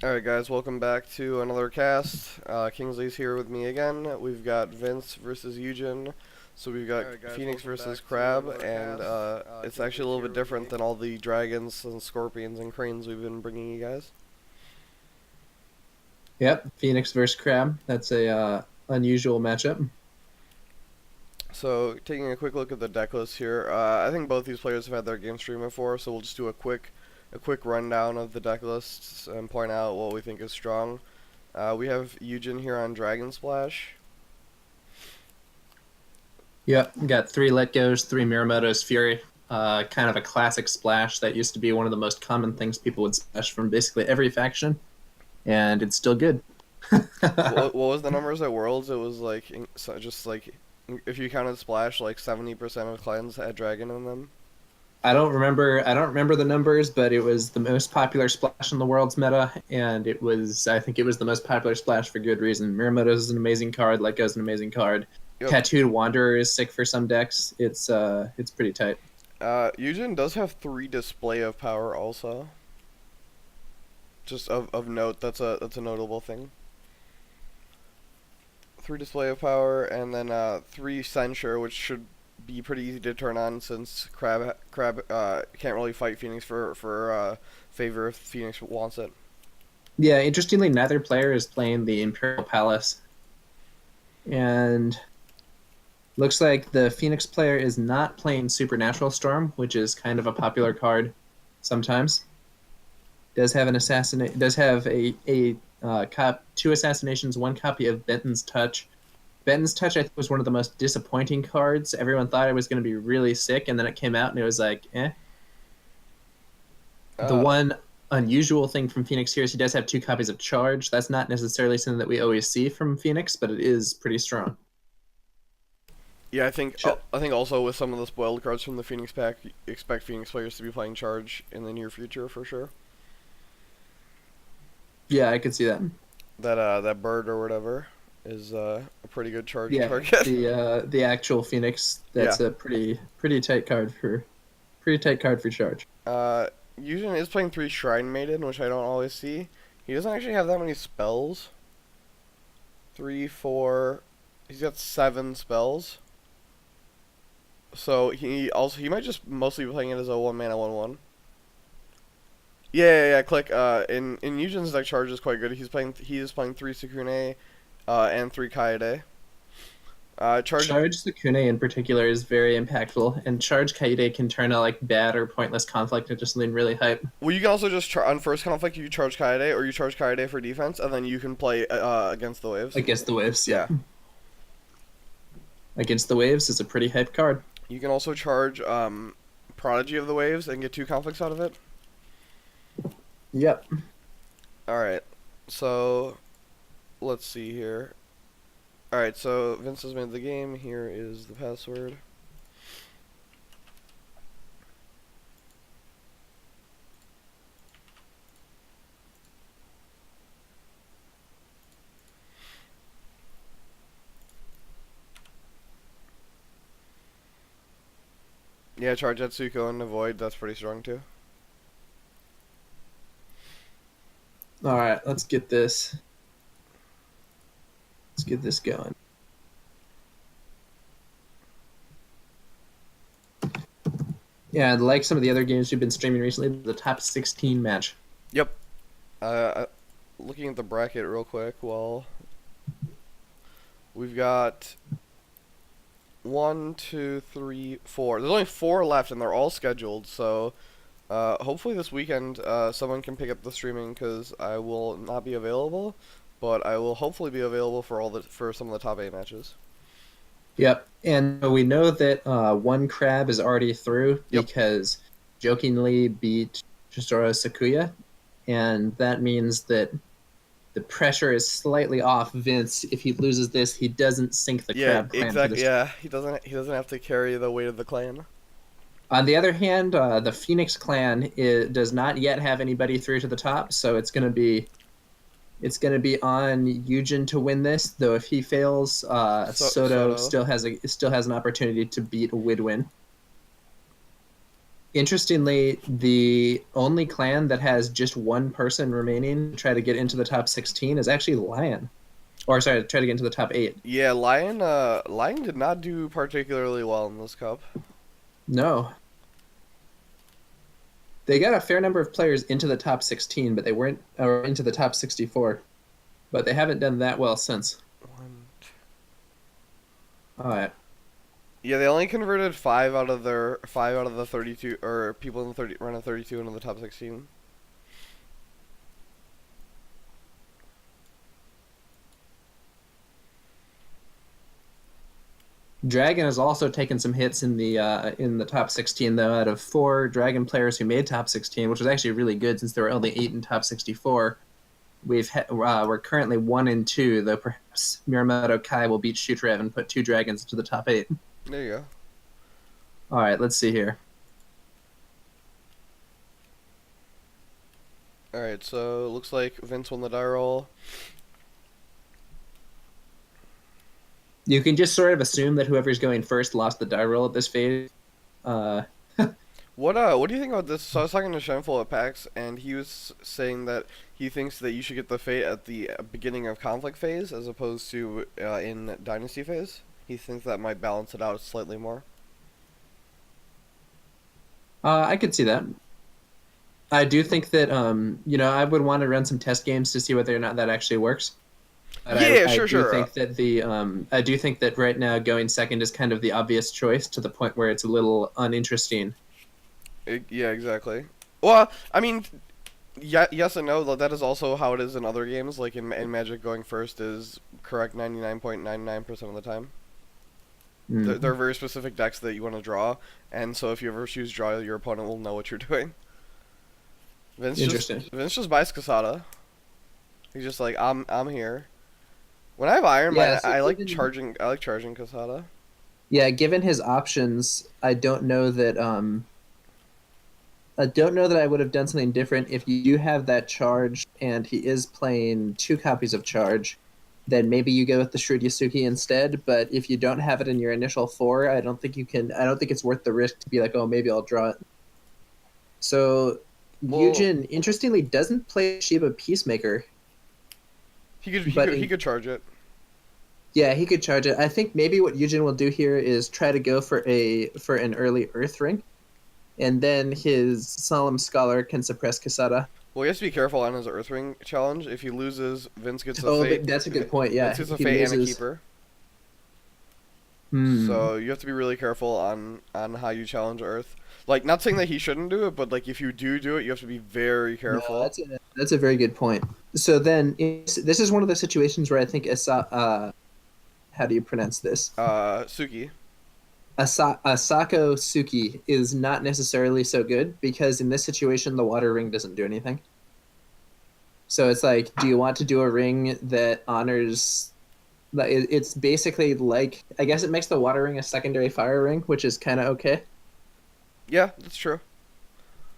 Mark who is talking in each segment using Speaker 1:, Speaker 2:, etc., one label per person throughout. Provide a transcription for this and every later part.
Speaker 1: Alright guys, welcome back to another cast. Kingsley's here with me again. We've got Vince versus Eugin. So we've got Phoenix versus Crab, and it's actually a little bit different than all the dragons and scorpions and cranes we've been bringing you guys.
Speaker 2: Yep, Phoenix versus Crab. That's a unusual matchup.
Speaker 1: So taking a quick look at the deck list here, I think both these players have had their game stream before, so we'll just do a quick rundown of the deck lists and point out what we think is strong. We have Eugin here on Dragon Splash.
Speaker 2: Yep, got three Let Goes, three Miramoto's Fury. Kind of a classic splash that used to be one of the most common things people would splash from basically every faction, and it's still good.
Speaker 1: What was the numbers at Worlds? It was like just like if you counted Splash, like 70% of clans had Dragon in them.
Speaker 2: I don't remember the numbers, but it was the most popular splash in the world's meta, and I think it was the most popular splash for good reason. Miramoto is an amazing card, Let Go's an amazing card.
Speaker 1: Yep.
Speaker 2: Tattooed Wanderer is sick for some decks. It's pretty tight.
Speaker 1: Eugene does have 3 display of power also. Just of note, that's a notable thing. 3 display of power, and then 3 censure, which should be pretty easy to turn on since Crab can't really fight Phoenix for favor if Phoenix wants it.
Speaker 2: Yeah, interestingly, neither player is playing the Imperial Palace. And looks like the Phoenix player is not playing Supernatural Storm, which is kind of a popular card sometimes. Does have an assassinate. Does have two assassinations, one copy of Benton's Touch. Benton's Touch, I think, was one of the most disappointing cards. Everyone thought it was going to be really sick, and then it came out and it was like, eh. The
Speaker 1: Uh,
Speaker 2: one unusual thing from Phoenix here is he does have two copies of Charge. That's not necessarily something that we always see from Phoenix, but it is pretty strong.
Speaker 1: yeah, I think also with some of the spoiled cards from the Phoenix pack, expect Phoenix players to be playing Charge in the near future for sure.
Speaker 2: Yeah, I could see that.
Speaker 1: That bird or whatever is a pretty good charge
Speaker 2: Yeah,
Speaker 1: target.
Speaker 2: the actual Phoenix.
Speaker 1: Yeah.
Speaker 2: That's a pretty tight card for Charge.
Speaker 1: Uh, Eugene is playing 3 Shrine Maiden, which I don't always see. He doesn't actually have that many spells. Three, four. He's got 7 spells. So he might just mostly be playing it as a 1 mana 1/1. Yeah. Click. In Eugene's deck, charge is quite good. He is playing 3 Sukune, and 3 Kaede. Charge.
Speaker 2: Charge Sukune in particular is very impactful, and Charge Kaide can turn a like bad or pointless conflict into something really hype.
Speaker 1: Well, you can also just on first conflict you charge Kaede, or you charge Kaede for defense, and then you can play against the waves.
Speaker 2: Against the Waves,
Speaker 1: Yeah.
Speaker 2: yep. Against the Waves is a pretty hype card.
Speaker 1: You can also charge Prodigy of the Waves and get 2 conflicts out of it.
Speaker 2: Yep.
Speaker 1: Alright, so let's see here. Alright, so Vince has made the game. Here is the password. Yeah, charge Etsuko and Avoid, that's pretty strong too.
Speaker 2: All right, let's get this. Let's get this going. Yeah, like some of the other games we've been streaming recently, the top 16 match.
Speaker 1: Yep. Uh, Looking at the bracket real quick, well, we've got 1, 2, 3, 4. There's only 4 left, and they're all scheduled. So, hopefully this weekend, someone can pick up the streaming because I will not be available, but I will hopefully be available for some of the top 8 matches.
Speaker 2: Yep, and we know that one Crab is already through
Speaker 1: Yep.
Speaker 2: because jokingly beat Chisora Sakuya, and that means that the pressure is slightly off Vince. If he loses this, he doesn't sink the
Speaker 1: Yeah,
Speaker 2: Crab clan for
Speaker 1: exactly.
Speaker 2: the.
Speaker 1: Yeah, he doesn't have to carry the weight of the clan.
Speaker 2: On the other hand, the Phoenix clan does not yet have anybody through to the top, so it's gonna be on Eugin to win this. Though if he fails, Soto
Speaker 1: Soto.
Speaker 2: still has an opportunity to beat Widwin. Interestingly, the only clan that has just one person remaining to try to get into the top 16 is actually Lion. Or sorry, try to get into the top 8.
Speaker 1: Yeah, Lion did not do particularly well in this cup.
Speaker 2: No. They got a fair number of players into the top 16, but they weren't or into the top 64. But they haven't done that well since.
Speaker 1: One.
Speaker 2: All right.
Speaker 1: Yeah, they only converted five out of the 32 or people in the 30 run of 32 into the top 16.
Speaker 2: Dragon has also taken some hits in the top 16 though. Out of 4 Dragon players who made top 16, which was actually really good since there were only 8 in top 64. We're currently 1 and 2, though perhaps Miyamoto Kai will beat Shutrev and put 2 dragons into the top 8.
Speaker 1: There you go.
Speaker 2: All right, let's see here.
Speaker 1: All right, so it looks like Vince won the die roll.
Speaker 2: You can just sort of assume that whoever's going first lost the die roll at this phase. Uh,
Speaker 1: What do you think about this? So I was talking to Shameful at PAX, and he was saying that he thinks that you should get the fate at the beginning of conflict phase as opposed to in dynasty phase. He thinks that might balance it out slightly more.
Speaker 2: I could see that. I do think that I would want to run some test games to see whether or not that actually works. But
Speaker 1: Yeah,
Speaker 2: I
Speaker 1: sure,
Speaker 2: do
Speaker 1: sure.
Speaker 2: think that I do think that right now going second is kind of the obvious choice to the point where it's a little uninteresting.
Speaker 1: Yeah, exactly. Well, I mean, yeah, yes and no. That is also how it is in other games. Like in Magic, going first is correct 99.99% of the time. There are very specific decks that you want to draw, and so if you ever choose draw, your opponent will know what you're doing.
Speaker 2: Interesting.
Speaker 1: Vince just buys Casada. He's just like I'm here. When I have Iron
Speaker 2: Yeah,
Speaker 1: Mine,
Speaker 2: so
Speaker 1: I like charging Casada.
Speaker 2: given his options, I don't know that I would have done something different. If you do have that charge and he is playing 2 copies of charge, then maybe you go with the Shrewd Yasuki instead. But if you don't have it in your initial 4, I don't think you can. I don't think it's worth the risk to be like, oh, maybe I'll draw it. So
Speaker 1: Well,
Speaker 2: Eugene, interestingly, doesn't play Shiba Peacemaker, but
Speaker 1: he could charge it.
Speaker 2: yeah, he could charge it. I think maybe what Eugene will do here is try to go for an early Earth Ring, and then his Solemn Scholar can suppress Casada.
Speaker 1: Well, he has to be careful on his Earthring challenge. If he loses, Vince gets a
Speaker 2: Oh,
Speaker 1: fate.
Speaker 2: that's a good point. Yeah,
Speaker 1: Vince gets a
Speaker 2: he
Speaker 1: fate and a
Speaker 2: loses.
Speaker 1: keeper.
Speaker 2: Hmm.
Speaker 1: So you have to be really careful on how you challenge Earth. Like, not saying that he shouldn't do it, but like if you do it, you have to be very
Speaker 2: No,
Speaker 1: careful.
Speaker 2: that's a very good point. So then this is one of the situations where I think how do you pronounce this?
Speaker 1: Suki.
Speaker 2: Asako Suki is not necessarily so good because in this situation the water ring doesn't do anything. So it's like, do you want to do a ring that honors? It's basically like, I guess it makes the water ring a secondary fire ring, which is kind of okay.
Speaker 1: Yeah, that's true.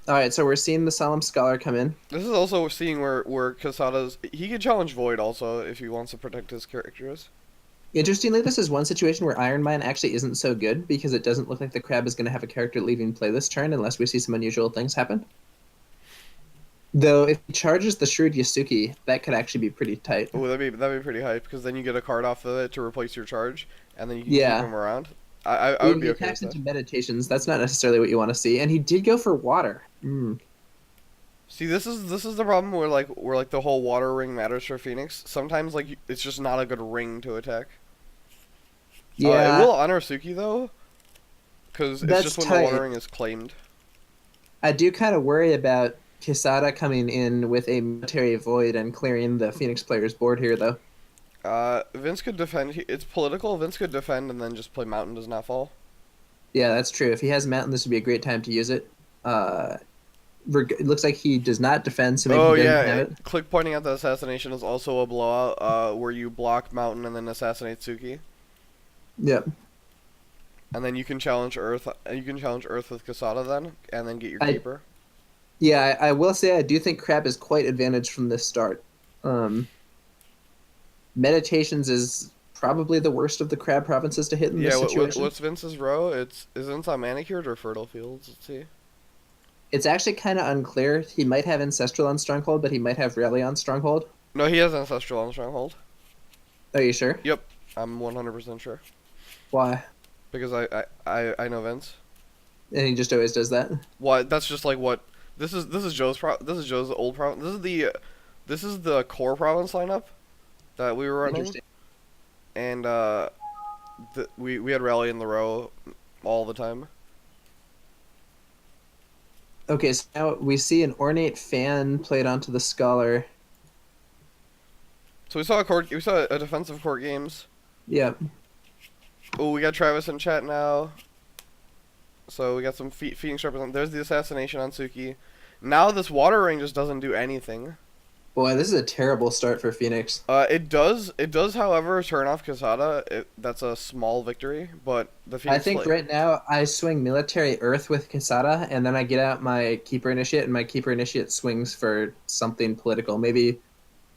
Speaker 2: All right, so we're seeing the Solemn Scholar come in.
Speaker 1: This is also seeing where Casada's he can challenge Void also if he wants to protect his characters.
Speaker 2: Interestingly, this is one situation where Iron Mine actually isn't so good because it doesn't look like the crab is going to have a character leaving play this turn unless we see some unusual things happen. Though if he charges the Shrewd Yasuki, that could actually be pretty tight.
Speaker 1: Oh, that'd be pretty hype because then you get a card off of it to replace your charge, and then you can keep
Speaker 2: Yeah.
Speaker 1: him around. I would
Speaker 2: He
Speaker 1: be okay with
Speaker 2: attacks
Speaker 1: that.
Speaker 2: into Meditations. That's not necessarily what you want to see. And he did go for water.
Speaker 1: See, this is the problem where like the whole water ring matters for Phoenix. Sometimes like it's just not a good ring to attack. It
Speaker 2: Yeah,
Speaker 1: will honor Suki though, because it's
Speaker 2: that's
Speaker 1: just when the
Speaker 2: tight.
Speaker 1: water ring is claimed.
Speaker 2: I do kind of worry about Kisada coming in with a military void and clearing the Phoenix player's board here, though.
Speaker 1: Vince could defend. It's political. Vince could defend and then just play Mountain does not fall.
Speaker 2: Yeah, that's true. If he has Mountain, this would be a great time to use it. Uh, it looks like he does not defend, so maybe
Speaker 1: Oh
Speaker 2: he doesn't
Speaker 1: yeah,
Speaker 2: have it.
Speaker 1: click pointing out the assassination is also a blowout. Where you block Mountain and then assassinate Suki,
Speaker 2: Yep.
Speaker 1: and then you can challenge Earth. You can challenge Earth with Casada then, and then get your
Speaker 2: I
Speaker 1: keeper.
Speaker 2: Yeah, I will say I do think Crab is quite advantaged from this start. Um, Meditations is probably the worst of the Crab provinces to hit in
Speaker 1: Yeah,
Speaker 2: this situation.
Speaker 1: what's Vince's row? It's is Vince on manicured or fertile fields? Let's see.
Speaker 2: It's actually kind of unclear. He might have Ancestral on Stronghold, but he might have Rally on Stronghold.
Speaker 1: No, he has Ancestral on Stronghold.
Speaker 2: Are you sure?
Speaker 1: Yep, I'm 100% sure.
Speaker 2: Why?
Speaker 1: Because I know Vince.
Speaker 2: And he just always does that.
Speaker 1: What? That's just like what. This is Joe's old province. This is the core province lineup that we were running,
Speaker 2: Interesting.
Speaker 1: and we had Rally in the row all the time.
Speaker 2: Okay, so now we see an Ornate Fan played onto the Scholar.
Speaker 1: So we saw a defensive court games.
Speaker 2: Yeah.
Speaker 1: Oh, we got Travis in chat now. So we got some Phoenix represent. There's the assassination on Suki. Now this water ring just doesn't do anything.
Speaker 2: Boy, this is a terrible start for Phoenix.
Speaker 1: It does, however, turn off Kasada. That's a small victory, but the Phoenix.
Speaker 2: I think right now I swing Military Earth with Quesada, and then I get out my Keeper Initiate, and my Keeper Initiate swings for something political. Maybe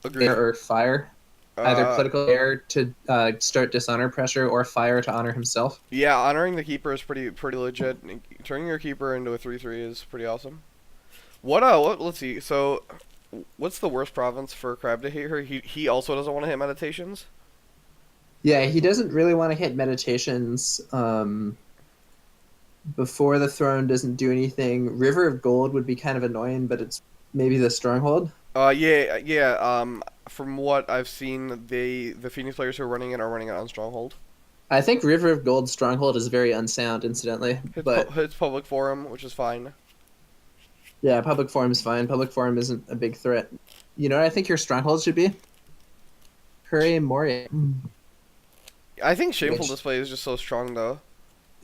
Speaker 1: Agreed.
Speaker 2: air or fire. Either political air to start dishonor pressure, or fire to honor himself.
Speaker 1: Yeah, honoring the keeper is pretty legit. Turning your keeper into a 3/3 is pretty awesome. What? Let's see. So, what's the worst province for Crab to hit her? He also doesn't want to hit meditations.
Speaker 2: Yeah, he doesn't really want to hit meditations. Before the throne doesn't do anything. River of Gold would be kind of annoying, but it's maybe the stronghold.
Speaker 1: Yeah. From what I've seen, the Phoenix players who are running it on Stronghold.
Speaker 2: I think River of Gold stronghold is very unsound, incidentally.
Speaker 1: Hits public forum, which is fine.
Speaker 2: Yeah, public forum is fine. Public forum isn't a big threat. You know what I think your stronghold should be? Curry Mori.
Speaker 1: I think Shameful Display is just so strong, though.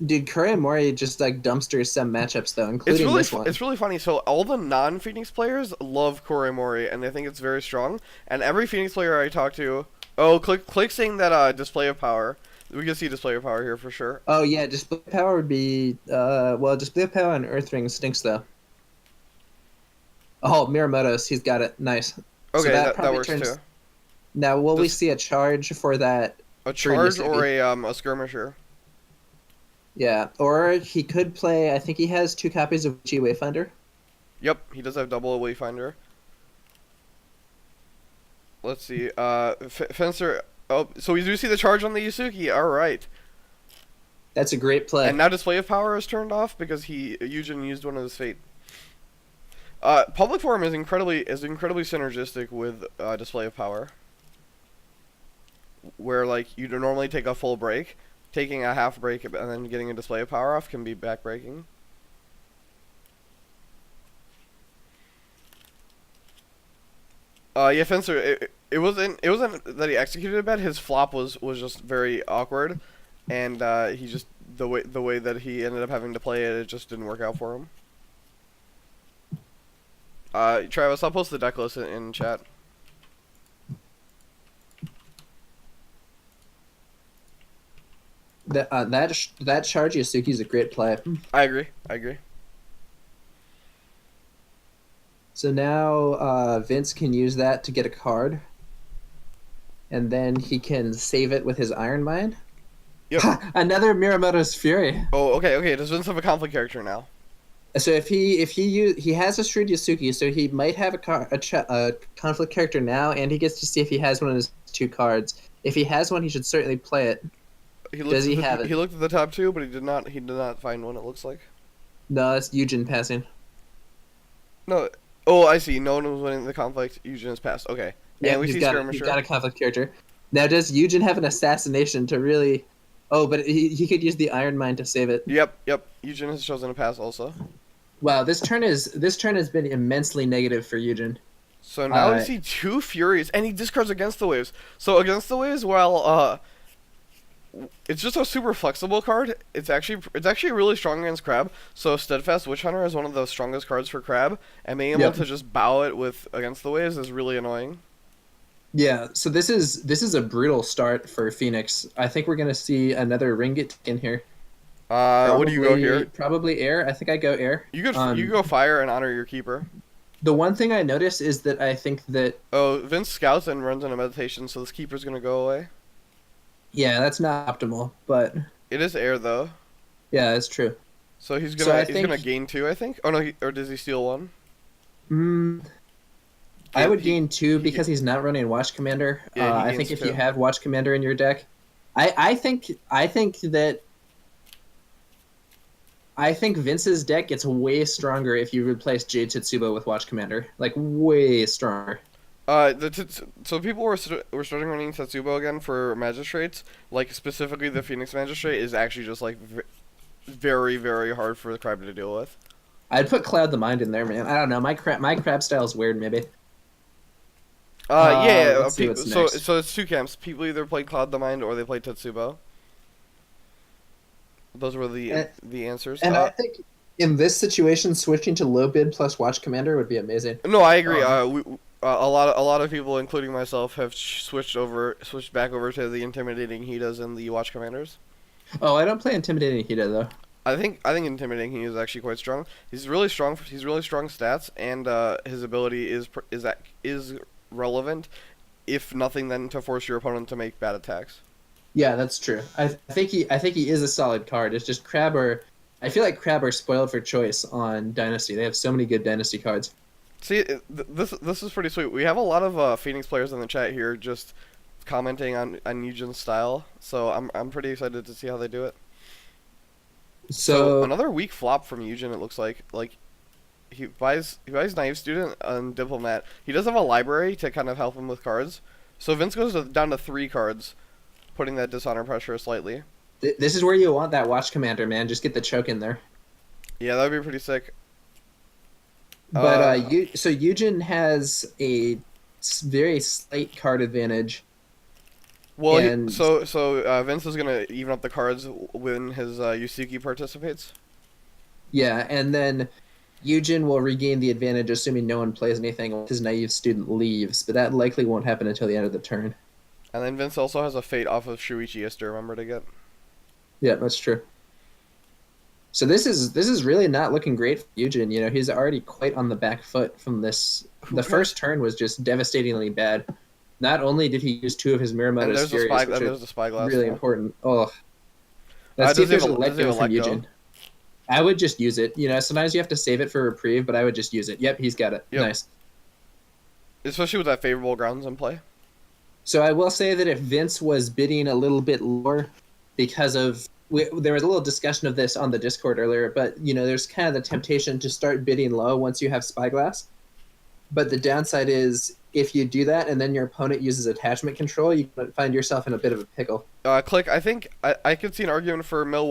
Speaker 2: Dude, Curry Mori just like dumpsters some matchups, though, including this one.
Speaker 1: It's really funny. So all the non-Phoenix players love Koremori, and they think it's very strong. And every Phoenix player I talk to... Oh, click saying that Display of Power. We can see Display of Power here for sure.
Speaker 2: Oh, yeah, Display of Power would be... well, Display of Power on Earth Ring stinks, though. Oh, Miramoto's, he's got it. Nice.
Speaker 1: Okay,
Speaker 2: so
Speaker 1: that works too.
Speaker 2: Now, will we see a charge for that?
Speaker 1: A charge or a skirmisher?
Speaker 2: Yeah, or he could play... I think he has 2 copies of G Wayfinder.
Speaker 1: Yep, he does have double Wayfinder. Let's see. Fencer... Oh, so we do see the charge on the Yusuke. All right.
Speaker 2: That's a great play.
Speaker 1: And now Display of Power is turned off because Eugene used one of his fate. Public Forum is incredibly synergistic with Display of Power. Where like you normally take a full break, taking a half break and then getting a Display of Power off can be backbreaking. Yeah, Fencer. It wasn't that he executed it bad. His flop was just very awkward, and he just the way that he ended up having to play it just didn't work out for him. Travis, I'll post the deck list in chat.
Speaker 2: That charge Yasuki is a great play.
Speaker 1: I agree.
Speaker 2: So now Vince can use that to get a card, and then he can save it with his Iron Mind.
Speaker 1: Yep.
Speaker 2: Another Miramoto's Fury.
Speaker 1: Oh, okay. Does Vince have a conflict character now?
Speaker 2: So if he has a Shrewd Yasuki, so he might have a conflict character now, and he gets to see if he has one of his 2 cards. If he has one, he should certainly play it. Does he have it?
Speaker 1: He looked at the top 2, but he did not find one. It looks like.
Speaker 2: No, that's Eujin passing.
Speaker 1: No. Oh, I see. No one was winning the conflict. Eugene has passed. Okay.
Speaker 2: Yeah,
Speaker 1: we see Skirmisher.
Speaker 2: He's got a conflict character. Now, does Eugene have an assassination to really... Oh, but he could use the Iron Mind to save it.
Speaker 1: Yep. Eugene has chosen a pass also.
Speaker 2: Wow, this turn has been immensely negative for Eugene.
Speaker 1: So now we see 2 Furies, and he discards Against the Waves. So Against the Waves, while it's just a super flexible card, it's actually really strong against Crab. So Steadfast Witch Hunter is one of the strongest cards for Crab, and being able to just bow it with Against the Waves is really annoying.
Speaker 2: Yeah, so this is a brutal start for Phoenix. I think we're gonna see another Ringgit in here.
Speaker 1: What do you go here?
Speaker 2: Probably air. I think I go air.
Speaker 1: You go fire and honor your keeper.
Speaker 2: The one thing I notice is that I think that...
Speaker 1: Oh, Vince scouts and runs in a meditation, so this keeper's gonna go away.
Speaker 2: Yeah, that's not optimal, but...
Speaker 1: It is air, though.
Speaker 2: Yeah, that's true.
Speaker 1: So he's
Speaker 2: So I
Speaker 1: gonna
Speaker 2: think
Speaker 1: gain 2, I think. Oh no, or does he steal 1?
Speaker 2: mm, I
Speaker 1: Gain
Speaker 2: would gain two because he's not running Watch Commander.
Speaker 1: yeah, he
Speaker 2: I
Speaker 1: gains
Speaker 2: think if you
Speaker 1: 2.
Speaker 2: have Watch Commander in your deck, I think Vince's deck gets way stronger if you replace Jade Tetsubo with Watch Commander. Like way stronger.
Speaker 1: So people were starting running Tetsubo again for magistrates. Like specifically, the Phoenix Magistrate is actually just like very very hard for the crab to deal with.
Speaker 2: I'd put Cloud the Mind in there, man. I don't know. My crab style is weird, maybe.
Speaker 1: Yeah.
Speaker 2: Let's see what's
Speaker 1: So
Speaker 2: next.
Speaker 1: it's two camps. People either play Cloud the Mind or they play Tetsubo. Those were
Speaker 2: And,
Speaker 1: the answers.
Speaker 2: and I think in this situation, switching to low bid plus Watch Commander would be amazing.
Speaker 1: No, I agree.
Speaker 2: Um,
Speaker 1: A lot of people, including myself, have switched back over to the intimidating Hitas and the Watch Commanders.
Speaker 2: oh, I don't play Intimidating Hida though.
Speaker 1: I think intimidating he is actually quite strong. He's really strong. He's really strong stats, and his ability is relevant, if nothing then to force your opponent to make bad attacks.
Speaker 2: Yeah, that's true. I think he is a solid card. It's just I feel like Crab are spoiled for choice on Dynasty. They have so many good Dynasty cards.
Speaker 1: See, this is pretty sweet. We have a lot of Phoenix players in the chat here, just commenting on Eujin's style. So I'm pretty excited to see how they do it. So
Speaker 2: So
Speaker 1: another weak flop from Eugene. It looks like he buys Naive Student and Diplomat. He does have a library to kind of help him with cards. So Vince goes down to 3 cards, putting that dishonor pressure slightly.
Speaker 2: this is where you want that Watch Commander, man. Just get the choke in there.
Speaker 1: Yeah, that would be pretty sick.
Speaker 2: But so Eugen has a very slight card advantage.
Speaker 1: Well,
Speaker 2: And
Speaker 1: Vince is gonna even up the cards when his Yusuke participates.
Speaker 2: yeah, and then Eugen will regain the advantage assuming no one plays anything once his Naive Student leaves, but that likely won't happen until the end of the turn.
Speaker 1: And then Vince also has a fate off of Shuichi to remember to get.
Speaker 2: Yeah, that's true. So this is really not looking great for Eugen. You know, he's already quite on the back foot from this. The first turn was just devastatingly bad. Not only did he use 2 of his
Speaker 1: And
Speaker 2: Miramoto's
Speaker 1: there's
Speaker 2: Furies, which
Speaker 1: there's the
Speaker 2: are
Speaker 1: spyglass.
Speaker 2: really
Speaker 1: now.
Speaker 2: important. Oh, let's see if
Speaker 1: Does he
Speaker 2: there's a
Speaker 1: have does he have
Speaker 2: letdown
Speaker 1: a
Speaker 2: from
Speaker 1: let go?
Speaker 2: Eugen. I would just use it. You know, sometimes you have to save it for reprieve, but I would just use it. Yep, he's got it.
Speaker 1: Yep.
Speaker 2: Nice.
Speaker 1: Especially with that favorable grounds in play.
Speaker 2: So I will say that if Vince was bidding a little bit lower because of there was a little discussion of this on the Discord earlier, but you know, there's kind of the temptation to start bidding low once you have Spyglass. But the downside is if you do that and then your opponent uses attachment control, you find yourself in a bit of a pickle.
Speaker 1: Click. I think I could see an argument for mill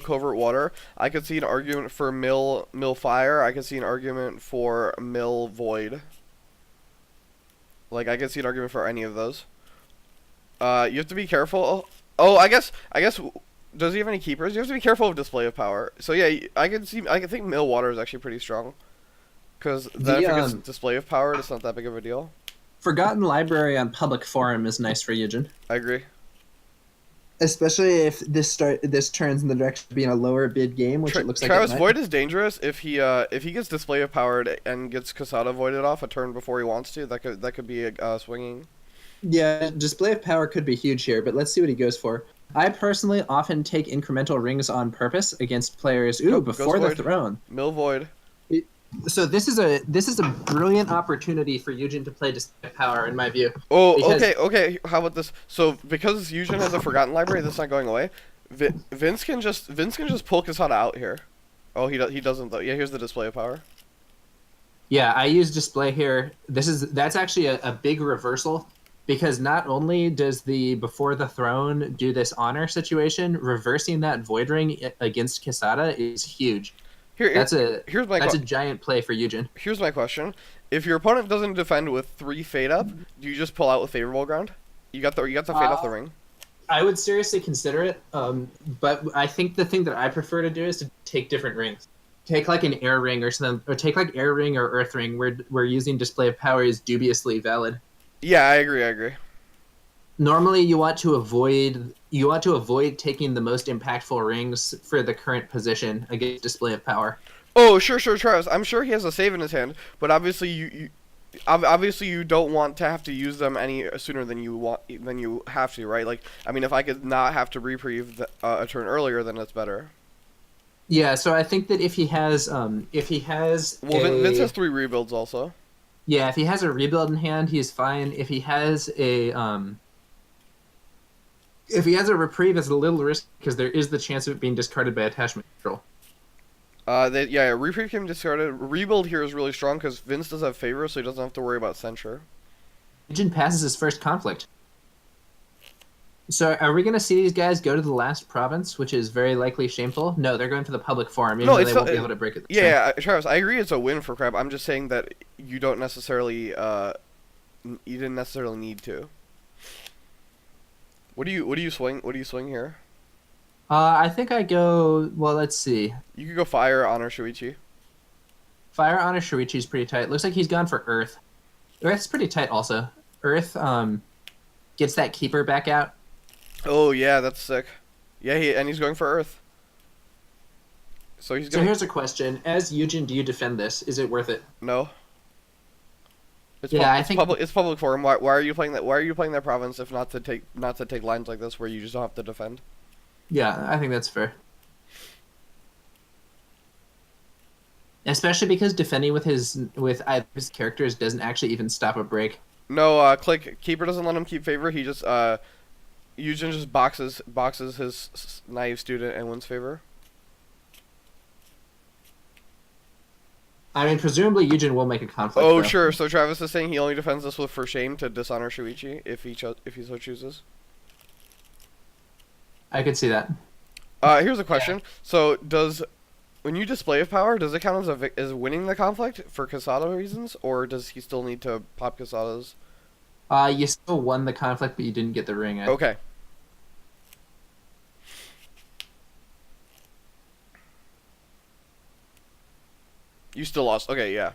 Speaker 1: covert water. I could see an argument for mill fire. I could see an argument for mill void. Like I could see an argument for any of those. You have to be careful. Oh, I guess. Does he have any keepers? You have to be careful of display of power. So yeah, I can think mill water is actually pretty strong. Because then if it gets display of power, it's not that big of a deal.
Speaker 2: Forgotten Library on Public Forum is nice for Eugen.
Speaker 1: I agree.
Speaker 2: Especially if this turns in the direction of being a lower bid game, which it looks like
Speaker 1: Travis
Speaker 2: it might.
Speaker 1: Void is dangerous if he gets display of powered and gets Casada voided off a turn before he wants to. That could be swinging.
Speaker 2: Yeah, display of power could be huge here, but let's see what he goes for. I personally often take incremental rings on purpose against players. Ooh, before the throne.
Speaker 1: Mill void.
Speaker 2: So this is a brilliant opportunity for Eugen to play display of power, in my view.
Speaker 1: Oh, okay. How about this? So because Eugene has a forgotten library, that's not going away. Vince can just pull Casada out here. Oh, he doesn't though. Yeah, here's the display of power.
Speaker 2: Yeah, I use display here. That's actually a big reversal. Because not only does the Before the Throne do this honor situation, reversing that Void Ring against Casada is huge. That's a giant play for Eugen.
Speaker 1: Here's my question: if your opponent doesn't defend with 3 fade up, do you just pull out with favorable ground? You got the fade off the ring.
Speaker 2: I would seriously consider it, but I think the thing that I prefer to do is to take different rings. Take like an air ring or something, or take like air ring or earth ring, where using display of power is dubiously valid.
Speaker 1: Yeah, I agree.
Speaker 2: Normally, you want to avoid taking the most impactful rings for the current position against display of power.
Speaker 1: Oh, sure, Travis. I'm sure he has a save in his hand, but obviously you don't want to have to use them any sooner than you have to, right? Like, I mean, if I could not have to reprieve a turn earlier, then that's better.
Speaker 2: Yeah, so I think that if he has
Speaker 1: Well, Vince has
Speaker 2: a
Speaker 1: 3 rebuilds also.
Speaker 2: yeah, if he has a rebuild in hand, he's fine. If he has a reprieve, it's a little risky because there is the chance of it being discarded by attachment control.
Speaker 1: Yeah, reprieve can be discarded. Rebuild here is really strong because Vince does have favor, so he doesn't have to worry about censure.
Speaker 2: Eujin passes his first conflict. So are we going to see these guys go to the last province, which is very likely shameful? No, they're going to the public forum, even
Speaker 1: No,
Speaker 2: though
Speaker 1: it's
Speaker 2: they
Speaker 1: still,
Speaker 2: won't be able to break it this turn.
Speaker 1: yeah, Travis. I agree, it's a win for Crab. I'm just saying that you don't necessarily, you didn't necessarily need to. What do you swing? What do you swing here?
Speaker 2: I think I go. Well, let's see.
Speaker 1: You could go fire, honor Shuichi.
Speaker 2: Fire on a Shuichi is pretty tight. Looks like he's gone for Earth. Earth's pretty tight also. Earth gets that keeper back out.
Speaker 1: Oh yeah, that's sick. Yeah, he's going for Earth. So he's
Speaker 2: So
Speaker 1: gonna
Speaker 2: here's a question: as Eugene, do you defend this? Is it worth it?
Speaker 1: no.
Speaker 2: Yeah, I
Speaker 1: It's
Speaker 2: think
Speaker 1: public. It's public forum. Why are you playing that? Why are you playing that province if not to take lines like this where you just don't have to defend?
Speaker 2: yeah, I think that's fair. Especially because defending with either his characters doesn't actually even stop a break.
Speaker 1: No, click keeper doesn't let him keep favor. He just Eugene just boxes his naive student and wins favor.
Speaker 2: I mean, presumably Eugene will make a conflict.
Speaker 1: Oh
Speaker 2: Though.
Speaker 1: sure. So Travis is saying he only defends this with for shame to dishonor Shuichi if he so chooses.
Speaker 2: I could see that.
Speaker 1: Here's a question. So does when you display of power, does it count as as winning the conflict for Casada reasons, or does he still need to pop Casadas?
Speaker 2: You still won the conflict, but you didn't get the ring.
Speaker 1: Okay. You still lost. Okay, yeah.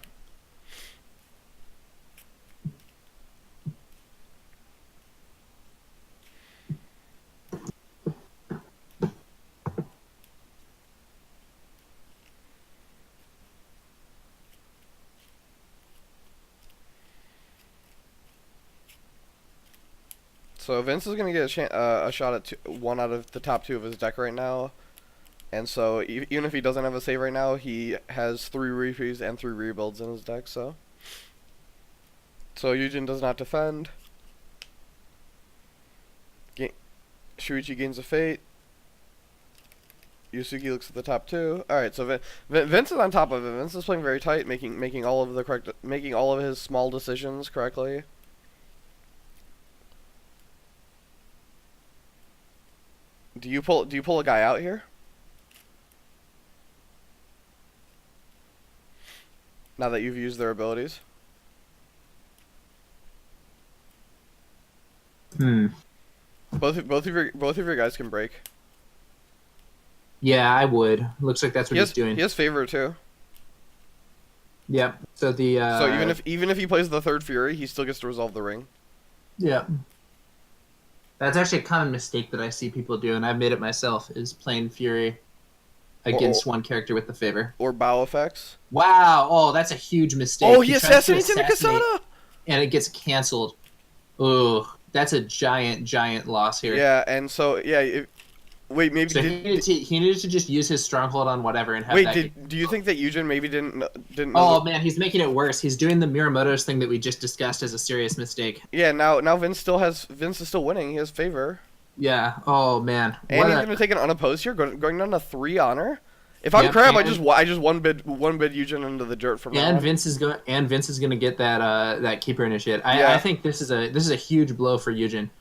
Speaker 1: So Vince is gonna get a shot at one out of the top 2 of his deck right now, and so even if he doesn't have a save right now, he has 3 reprieves and 3 rebuilds in his deck. So Eugene does not defend. Shuichi gains a fate. Yusuke looks at the top 2. All right, so Vince is on top of it. Vince is playing very tight, making all of his small decisions correctly. Do you pull a guy out here? Now that you've used their abilities?
Speaker 2: Hmm.
Speaker 1: Both of your guys can break.
Speaker 2: Yeah, I would. Looks like that's what he's doing.
Speaker 1: He has favor too.
Speaker 2: Yep. So the
Speaker 1: So even if he plays the 3rd Fury, he still gets to resolve the ring.
Speaker 2: yeah. That's actually a common mistake that I see people do, and I've made it myself, is playing Fury against one character with the favor.
Speaker 1: Or bow effects.
Speaker 2: Wow! Oh, that's a huge mistake.
Speaker 1: Oh, he
Speaker 2: tries to
Speaker 1: assassinates into
Speaker 2: assassinate,
Speaker 1: Kasada!
Speaker 2: and it gets canceled. Ugh, that's a giant loss here.
Speaker 1: Yeah, and so wait, maybe
Speaker 2: So he needed to just use his stronghold on whatever and have
Speaker 1: wait.
Speaker 2: that.
Speaker 1: Do you think that Eugene maybe didn't know
Speaker 2: Oh man, he's making it worse. He's doing the Miramoto's thing that we just discussed as a serious mistake.
Speaker 1: Yeah, now Vince is still winning. He has favor.
Speaker 2: Yeah. Oh man.
Speaker 1: And he's gonna take an unopposed here, going down to 3 honor. If I'm Crab, I just one bid Eugene into the dirt from now on.
Speaker 2: Vince is going to get that keeper initiate. I think this is a huge blow for Eugene.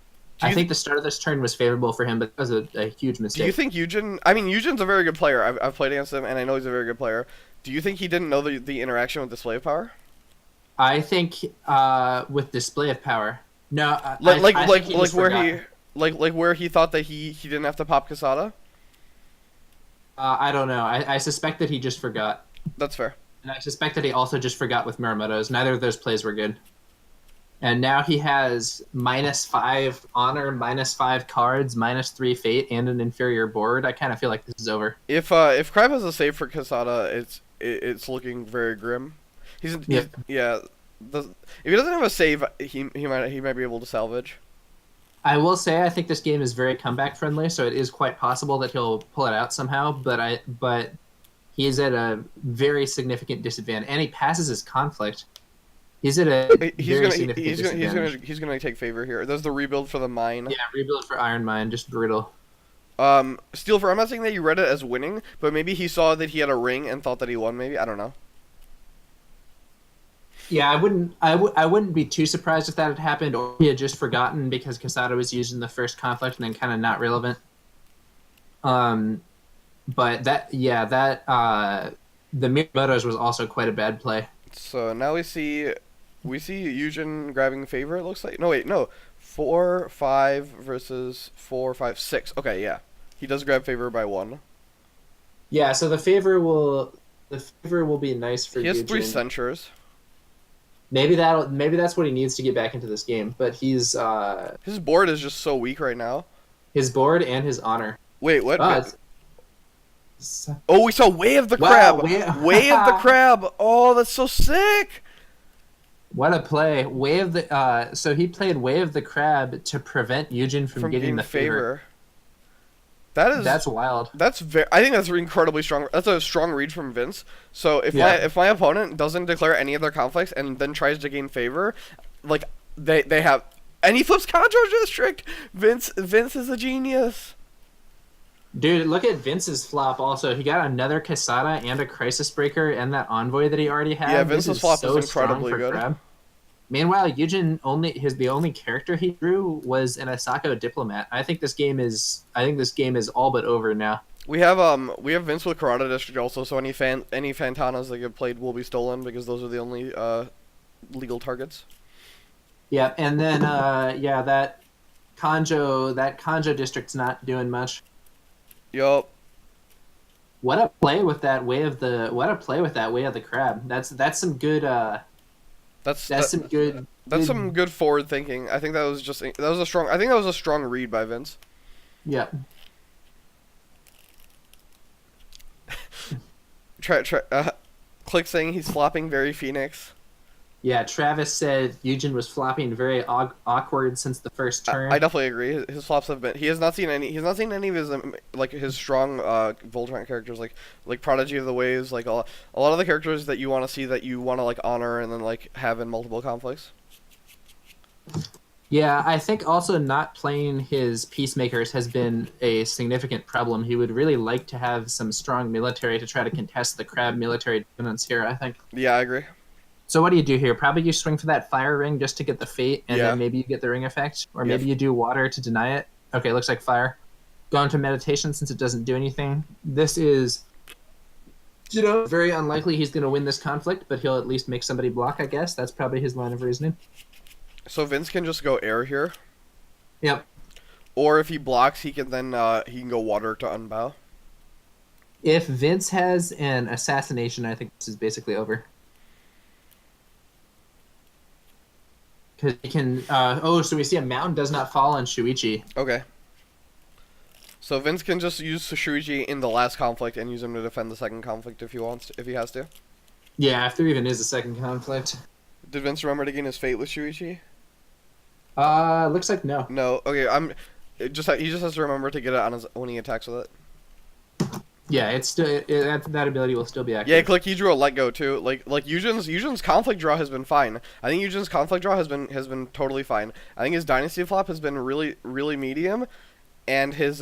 Speaker 2: I think the start of this turn was favorable for him, but that was a huge mistake.
Speaker 1: Do you think Eugene? I mean, Eugene's a very good player. I've played against him, and I know he's a very good player. Do you think he didn't know the interaction with display of power?
Speaker 2: I think with display of power, no.
Speaker 1: Where he thought that he didn't have to pop Casada.
Speaker 2: I don't know. I suspect that he just forgot.
Speaker 1: That's fair.
Speaker 2: And I suspect that he also just forgot with Muramoto's. Neither of those plays were good. And now he has -5 honor, -5 cards, -3 fate, and an inferior board. I kind of feel like this is over.
Speaker 1: If Crab has a save for Casada, it's looking very grim. If he doesn't have a save, he might be able to salvage.
Speaker 2: I will say I think this game is very comeback friendly, so it is quite possible that he'll pull it out somehow. But he's at a very significant disadvantage, and he passes his conflict. He's at a
Speaker 1: He's
Speaker 2: very
Speaker 1: gonna
Speaker 2: significant disadvantage.
Speaker 1: he's gonna take favor here. There's the rebuild for the mine.
Speaker 2: Yeah, rebuild for Iron Mine, just brutal.
Speaker 1: Steel for I'm not saying that you read it as winning, but maybe he saw that he had a ring and thought that he won. Maybe I don't know.
Speaker 2: Yeah, I wouldn't be too surprised if that had happened, or he had just forgotten because Casado was used in the first conflict and then kind of not relevant. Um, but the Miyamoto's was also quite a bad play.
Speaker 1: So now we see Eujin grabbing favor. It looks like no wait no 4-5 versus 4-5-6. Okay, yeah, he does grab favor by 1.
Speaker 2: Yeah, so the favor will be nice for
Speaker 1: He has 3
Speaker 2: Eugene.
Speaker 1: censures.
Speaker 2: Maybe that's what he needs to get back into this game. But
Speaker 1: His board is just so weak right now.
Speaker 2: his board and his honor.
Speaker 1: Wait, what?
Speaker 2: Ah,
Speaker 1: Oh, we saw Way of the
Speaker 2: Wow,
Speaker 1: Crab.
Speaker 2: Way-
Speaker 1: Way of the Crab. Oh, that's so sick.
Speaker 2: what a play! Way of the so he played Way of the Crab to prevent Eugene from getting the favor. That's wild.
Speaker 1: That's very. I think that's incredibly strong. That's a strong read from Vince. So
Speaker 2: Yeah.
Speaker 1: if my opponent doesn't declare any of their conflicts and then tries to gain favor, like they have, and he flips Conjo District. Vince is a genius.
Speaker 2: Dude, look at Vince's flop also. He got another Casada and a Crisis Breaker and that Envoy that he already had.
Speaker 1: Yeah,
Speaker 2: This
Speaker 1: Vince's flop
Speaker 2: so
Speaker 1: is incredibly
Speaker 2: strong for
Speaker 1: good.
Speaker 2: Crab. Meanwhile, Eugene the only character he drew was an Asako Diplomat. I think this game is all but over now.
Speaker 1: We have Vince with Karada District also. So any Fantanas that get played will be stolen because those are the only legal targets.
Speaker 2: Yeah, and then that Conjo district's not doing much.
Speaker 1: Yup.
Speaker 2: What a play with that way of the crab. That's some good
Speaker 1: That's some good forward thinking. I think that was a strong. I think that was a strong read by Vince.
Speaker 2: Yeah.
Speaker 1: Click saying he's flopping very Phoenix.
Speaker 2: Yeah, Travis said Eugene was flopping very awkward since the first turn.
Speaker 1: I definitely agree. His flops have been. He has not seen any. He's not seen any of his like his strong Voltron characters like Prodigy of the Waves. Like a lot of the characters that you want to see that you want to like honor and then like have in multiple conflicts.
Speaker 2: Yeah, I think also not playing his Peacemakers has been a significant problem. He would really like to have some strong military to try to contest the crab military dominance here, I think.
Speaker 1: Yeah, I agree.
Speaker 2: So what do you do here? Probably you swing for that fire ring just to get the fate, and
Speaker 1: Yeah.
Speaker 2: then maybe you get the ring effect, or maybe you do water to deny it. Okay, looks like fire. Go into meditation since it doesn't do anything. This is, very unlikely he's going to win this conflict, but he'll at least make somebody block, I guess. That's probably his line of reasoning.
Speaker 1: So Vince can just go air here,
Speaker 2: Yep.
Speaker 1: or if he blocks, he can then he can go water to unbow.
Speaker 2: If Vince has an assassination, I think this is basically over. Because he can. So we see a mountain does not fall on Shuichi.
Speaker 1: Okay. So Vince can just use Shuichi in the last conflict and use him to defend the second conflict if he wants, if he has to.
Speaker 2: Yeah, if there even is a second conflict.
Speaker 1: Did Vince remember to gain his fate with Shuichi?
Speaker 2: Looks like no.
Speaker 1: No. Okay. He just has to remember to get it on his when he attacks with it.
Speaker 2: Yeah, it's still that ability will still be active.
Speaker 1: Yeah, click. He drew a let go too. Like Eugen's conflict draw has been fine. I think Eugen's conflict draw has been totally fine. I think his dynasty flop has been really medium, and his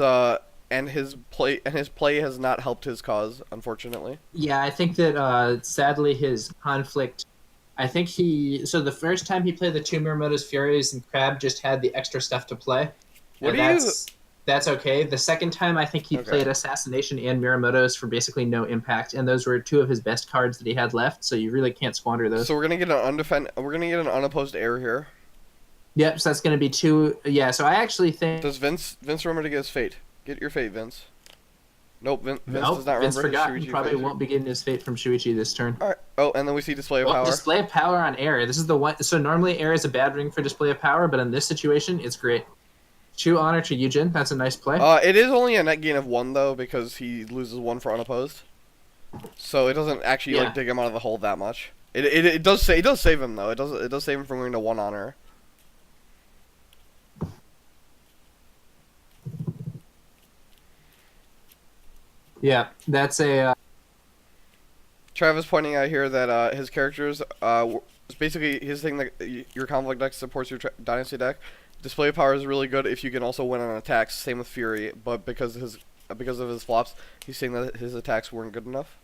Speaker 1: play has not helped his cause, unfortunately.
Speaker 2: Yeah, I think that sadly his conflict. I think so the first time he played the two Muramoto's Furies and Crab just had the extra stuff to play. That's okay. The second time, I think he played Assassination and Miramoto's for basically no impact, and those were two of his best cards that he had left. So you really can't squander those.
Speaker 1: So we're gonna get an unopposed air here.
Speaker 2: Yep. So that's gonna be two. Yeah. So I actually think.
Speaker 1: Does Vince remember to get his fate? Get your fate, Vince. Nope. Vince does not remember.
Speaker 2: Vince
Speaker 1: his
Speaker 2: forgot.
Speaker 1: Shuichi
Speaker 2: He probably
Speaker 1: fate.
Speaker 2: won't be getting his fate from Shuichi this turn.
Speaker 1: All right. Oh, and then we see display of power.
Speaker 2: Display of power on air. This is the one. So normally air is a bad ring for display of power, but in this situation, it's great. 2 honor to Eugene. That's a nice play.
Speaker 1: It is only a net gain of 1 though because he loses 1 for unopposed, so it doesn't actually like dig him out of the hole that much. It does save him though. It does save him from going to 1 honor.
Speaker 2: Yeah, that's a
Speaker 1: Travis pointing out here that his characters, basically his thing that your conflict deck supports your dynasty deck. Display power is really good if you can also win on attacks. Same with Fury, but because of his flops, he's saying that his attacks weren't good enough.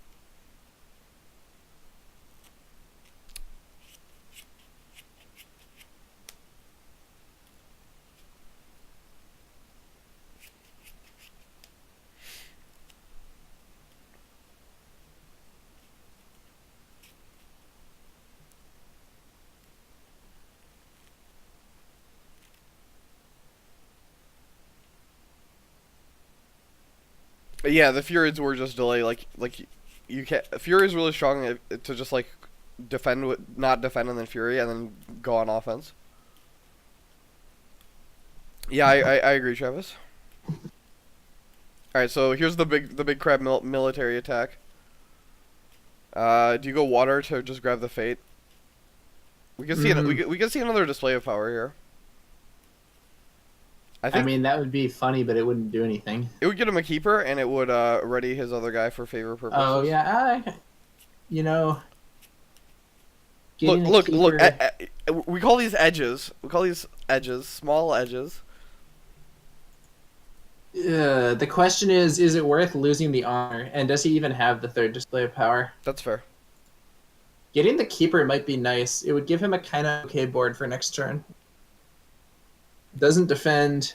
Speaker 1: Yeah, the Furies were just delay. Like you can't. Fury is really strong to just like defend with not defend and then Fury and then go on offense. Yeah, I agree, Travis. All right, so here's the big crab military attack. Do you go water to just grab the fate? We can see we can see another display of power here.
Speaker 2: I mean, that would be funny, but it wouldn't do anything.
Speaker 1: It would get him a keeper, and it would ready his other guy for favor purposes.
Speaker 2: Oh yeah, you know.
Speaker 1: Look! We call these edges. We call these edges small edges.
Speaker 2: The question is it worth losing the honor, and does he even have the third display of power?
Speaker 1: That's fair.
Speaker 2: Getting the keeper might be nice. It would give him a kind of okay board for next turn. Doesn't defend.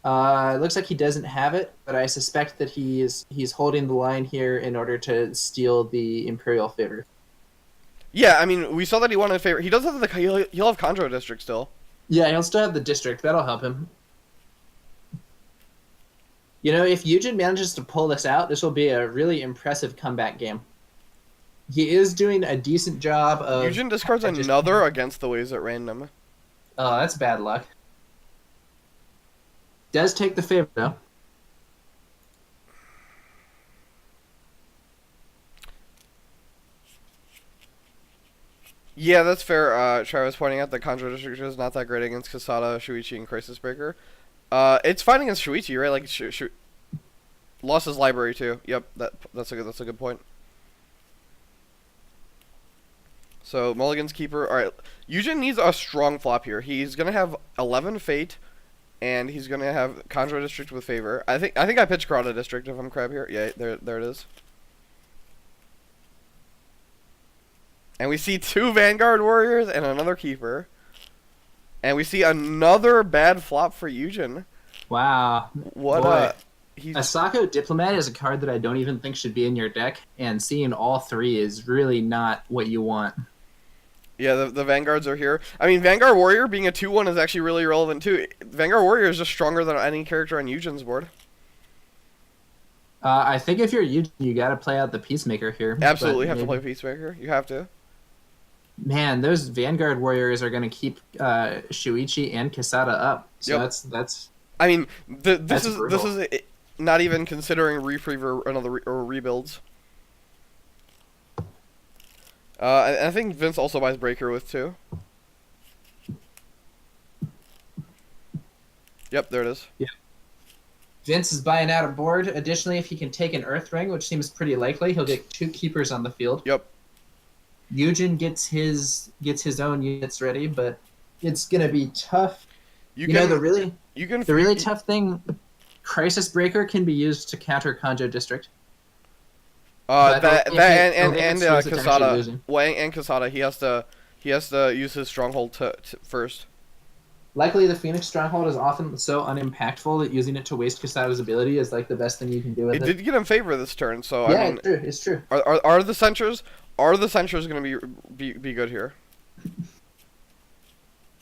Speaker 2: It looks like he doesn't have it, but I suspect that he's holding the line here in order to steal the Imperial favor.
Speaker 1: Yeah, I mean, we saw that he wanted favor. He does have he'll have Conjo District still.
Speaker 2: Yeah, he'll still have the district. That'll help him. You know, if Eujin manages to pull this out, this will be a really impressive comeback game. He is doing a decent job of...
Speaker 1: Eujin discards another against the waves at random.
Speaker 2: Oh, that's bad luck. Does take the favor, though.
Speaker 1: Yeah, that's fair. Travis pointing out that Conjure District is not that great against Kasada, Shuichi, and Crisis Breaker. It's fine against Shuichi, right? Like, lost his library too. Yep, that's a good point. So Mulligan's keeper. All right, Eujin needs a strong flop here. He's gonna have 11 fate, and he's gonna have Conjure District with favor. I think I pitched Karada District if I'm crab here. Yeah, there it is. And we see 2 Vanguard Warriors and another Keeper. And we see another bad flop for Eujin.
Speaker 2: Wow.
Speaker 1: What
Speaker 2: a Sako Diplomat is a card that I don't even think should be in your deck, and seeing all 3 is really not what you want.
Speaker 1: Yeah, the Vanguards are here. I mean, Vanguard Warrior being a 2/1 is actually really relevant too. Vanguard Warrior is just stronger than any character on Eujin's board.
Speaker 2: I think if you're Eujin, you gotta play out the Peacemaker here.
Speaker 1: Absolutely have to play Peacemaker. You have to.
Speaker 2: Man, those Vanguard Warriors are going to keep Shuichi and Kasada up. So
Speaker 1: yep.
Speaker 2: that's.
Speaker 1: I mean, this is not even considering Reprieve or rebuilds. I think Vince also buys Breaker with 2. Yep, there it is.
Speaker 2: Yeah. Vince is buying out a board. Additionally, if he can take an Earth Ring, which seems pretty likely, he'll get 2 keepers on the field.
Speaker 1: Yep.
Speaker 2: Eujin gets his own units ready, but it's gonna be tough. The really tough thing, Crisis Breaker can be used to counter Conjo District.
Speaker 1: And Kasada. Well, and Kasada, he has to use his stronghold to first.
Speaker 2: Luckily, the Phoenix Stronghold is often so unimpactful that using it to waste Kasada's ability is like the best thing you can do with it.
Speaker 1: It did get him favor this turn, so
Speaker 2: yeah,
Speaker 1: I mean,
Speaker 2: it's true.
Speaker 1: Are the Censures going to be good here?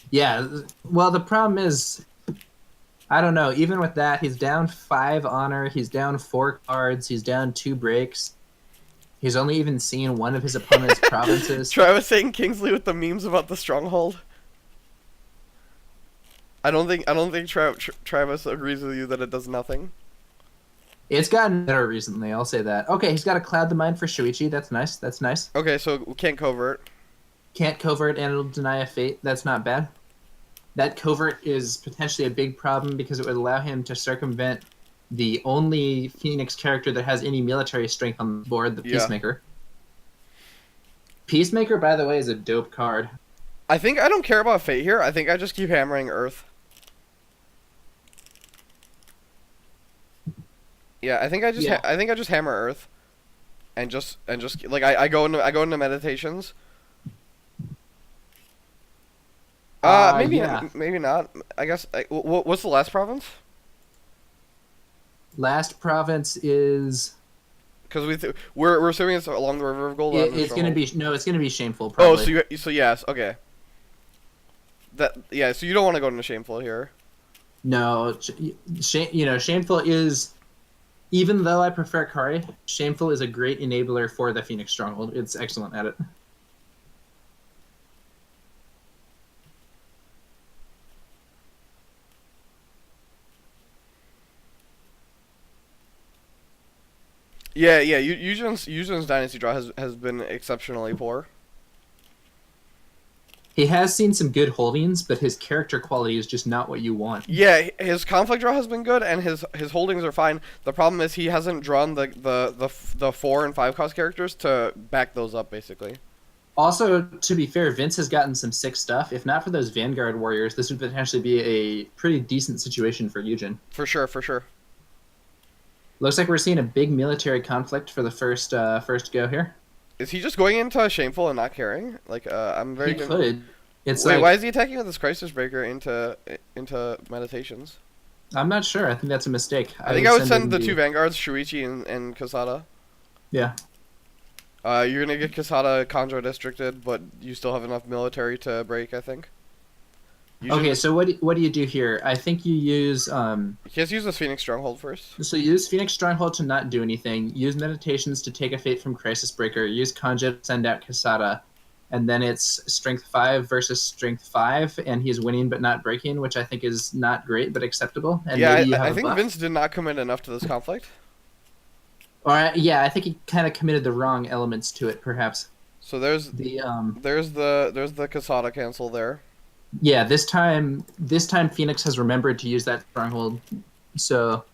Speaker 2: Yeah. Well, the problem is, I don't know. Even with that, he's down 5 honor. He's down 4 cards. He's down 2 breaks. He's only even seen one of his opponent's provinces.
Speaker 1: Travis saying Kingsley with the memes about the stronghold. I don't think Travis agrees with you that it does nothing.
Speaker 2: It's gotten better recently, I'll say that. Okay, he's got a Cloud the Mind for Shuichi. That's nice.
Speaker 1: Okay, so can't covert.
Speaker 2: Can't covert, and it'll deny a fate. That's not bad. That covert is potentially a big problem because it would allow him to circumvent the only Phoenix character that has any military strength on the board, the
Speaker 1: Yeah.
Speaker 2: Peacemaker. Peacemaker, by the way, is a dope card.
Speaker 1: I think I don't care about Fate here. I think I just keep hammering Earth. Yeah, I think I just I think I just hammer Earth, and just like I go into meditations. Maybe
Speaker 2: yeah.
Speaker 1: maybe not. I guess. What's the last province?
Speaker 2: Last province is.
Speaker 1: Because we're assuming it's along the River of Gold.
Speaker 2: It's gonna be it's gonna be Shameful.
Speaker 1: Oh,
Speaker 2: Probably.
Speaker 1: so yes, okay. So you don't want to go into Shameful here.
Speaker 2: No, Shameful is. Even though I prefer Kari, Shameful is a great enabler for the Phoenix Stronghold. It's excellent at it.
Speaker 1: Yeah. Eujin's Dynasty draw has been exceptionally poor.
Speaker 2: He has seen some good holdings, but his character quality is just not what you want.
Speaker 1: Yeah, his conflict draw has been good, and his holdings are fine. The problem is he hasn't drawn the 4 and 5 cost characters to back those up, basically.
Speaker 2: Also, to be fair, Vince has gotten some sick stuff. If not for those Vanguard Warriors, this would potentially be a pretty decent situation for Eujin.
Speaker 1: For sure.
Speaker 2: Looks like we're seeing a big military conflict for the first go here.
Speaker 1: Is he just going into Shameful and not caring? Like, I'm very.
Speaker 2: He could. It's
Speaker 1: Wait,
Speaker 2: like,
Speaker 1: why is he attacking with this Crisis Breaker into meditations?
Speaker 2: I'm not sure. I think that's a mistake.
Speaker 1: I think I would send the 2 Vanguards, Shuichi and Kasada.
Speaker 2: Yeah.
Speaker 1: You're gonna get Kasada Conjo districted, but you still have enough military to break, I think.
Speaker 2: Okay, so what do you do here? I think you use
Speaker 1: He has to use the Phoenix Stronghold first.
Speaker 2: So use Phoenix Stronghold to not do anything. Use Meditations to take a Fate from Crisis Breaker. Use Conjo to send out Kasada, and then it's Strength 5 versus Strength 5, and he's winning but not breaking, which I think is not great but acceptable. And
Speaker 1: yeah,
Speaker 2: maybe
Speaker 1: I think Vince did not commit enough to this conflict.
Speaker 2: Or yeah, I think he kind of committed the wrong elements to it, perhaps.
Speaker 1: So there's the Kasada cancel there.
Speaker 2: Yeah, this time Phoenix has remembered to use that stronghold. So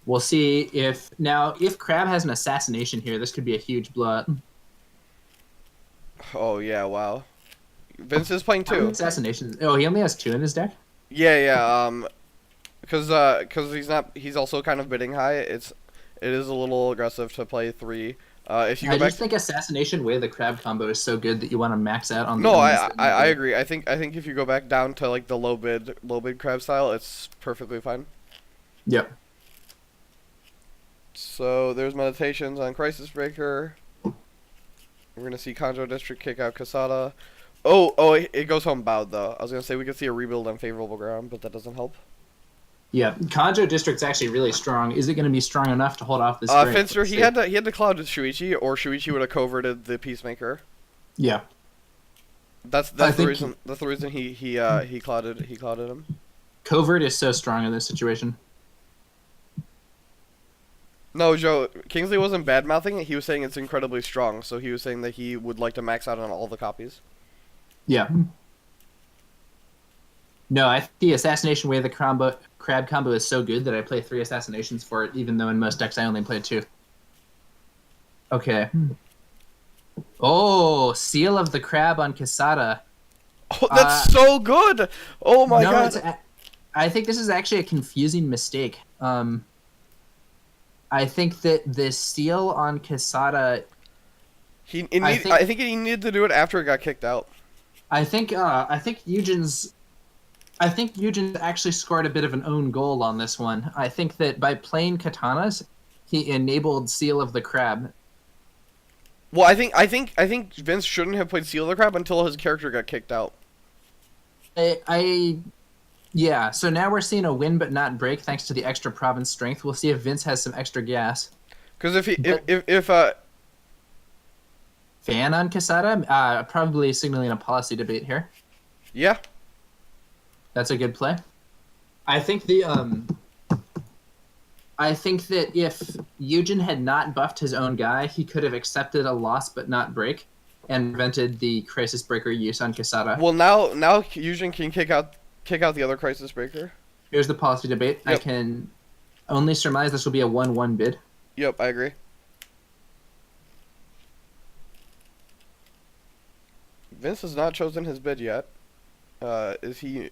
Speaker 2: we'll see if Crab has an assassination here, this could be a huge blowout.
Speaker 1: Oh yeah, wow. Vince is playing 2
Speaker 2: assassinations. Oh, he only has 2 in his deck?
Speaker 1: Yeah. Because he's also kind of bidding high. It is a little aggressive to play 3. If you go
Speaker 2: I
Speaker 1: back,
Speaker 2: just think Assassination Way of the Crab combo is so good that you want to max out on.
Speaker 1: No, I agree. I think if you go back down to like the low bid crab style, it's perfectly fine.
Speaker 2: Yep.
Speaker 1: So there's meditations on Crisis Breaker. We're gonna see Conjo District kick out Kasada. Oh, it goes home bowed though. I was gonna say we could see a rebuild on favorable ground, but that doesn't help.
Speaker 2: Yeah, Conjo District's actually really strong. Is it going to be strong enough to hold off this?
Speaker 1: Finster, he had to cloud Shuichi, or Shuichi would have coverted the Peacemaker.
Speaker 2: Yeah.
Speaker 1: That's the reason. That's the reason he clouded him.
Speaker 2: Covert is so strong in this situation.
Speaker 1: No, Joe, Kingsley wasn't bad mouthing it. He was saying it's incredibly strong. So he was saying that he would like to max out on all the copies.
Speaker 2: Yeah. No, I think the Assassination Way of the Crab combo is so good that I play 3 Assassinations for it, even though in most decks I only play 2. Okay. Oh, Seal of the Crab on Kasada.
Speaker 1: Oh, that's so good! Oh my god!
Speaker 2: I think this is actually a confusing mistake. I think that the Seal on Kasada...
Speaker 1: I think he needed to do it after it got kicked out.
Speaker 2: I think Eugene actually scored a bit of an own goal on this one. I think that by playing Katanas, he enabled Seal of the Crab.
Speaker 1: Well, I think Vince shouldn't have played Seal of the Crab until his character got kicked out.
Speaker 2: Yeah, so now we're seeing a win but not break thanks to the extra province strength. We'll see if Vince has some extra gas.
Speaker 1: Because if
Speaker 2: Fan on Kasada, probably signaling a policy debate here.
Speaker 1: Yeah.
Speaker 2: That's a good play. I think that if Eujin had not buffed his own guy, he could have accepted a loss but not break, and prevented the Crisis Breaker use on Kasada.
Speaker 1: Well, now Eujin can kick out the other Crisis Breaker.
Speaker 2: Here's the policy debate.
Speaker 1: Yep.
Speaker 2: I can only surmise this will be a 1-1 bid.
Speaker 1: Yep, I agree. Vince has not chosen his bid yet. Is he...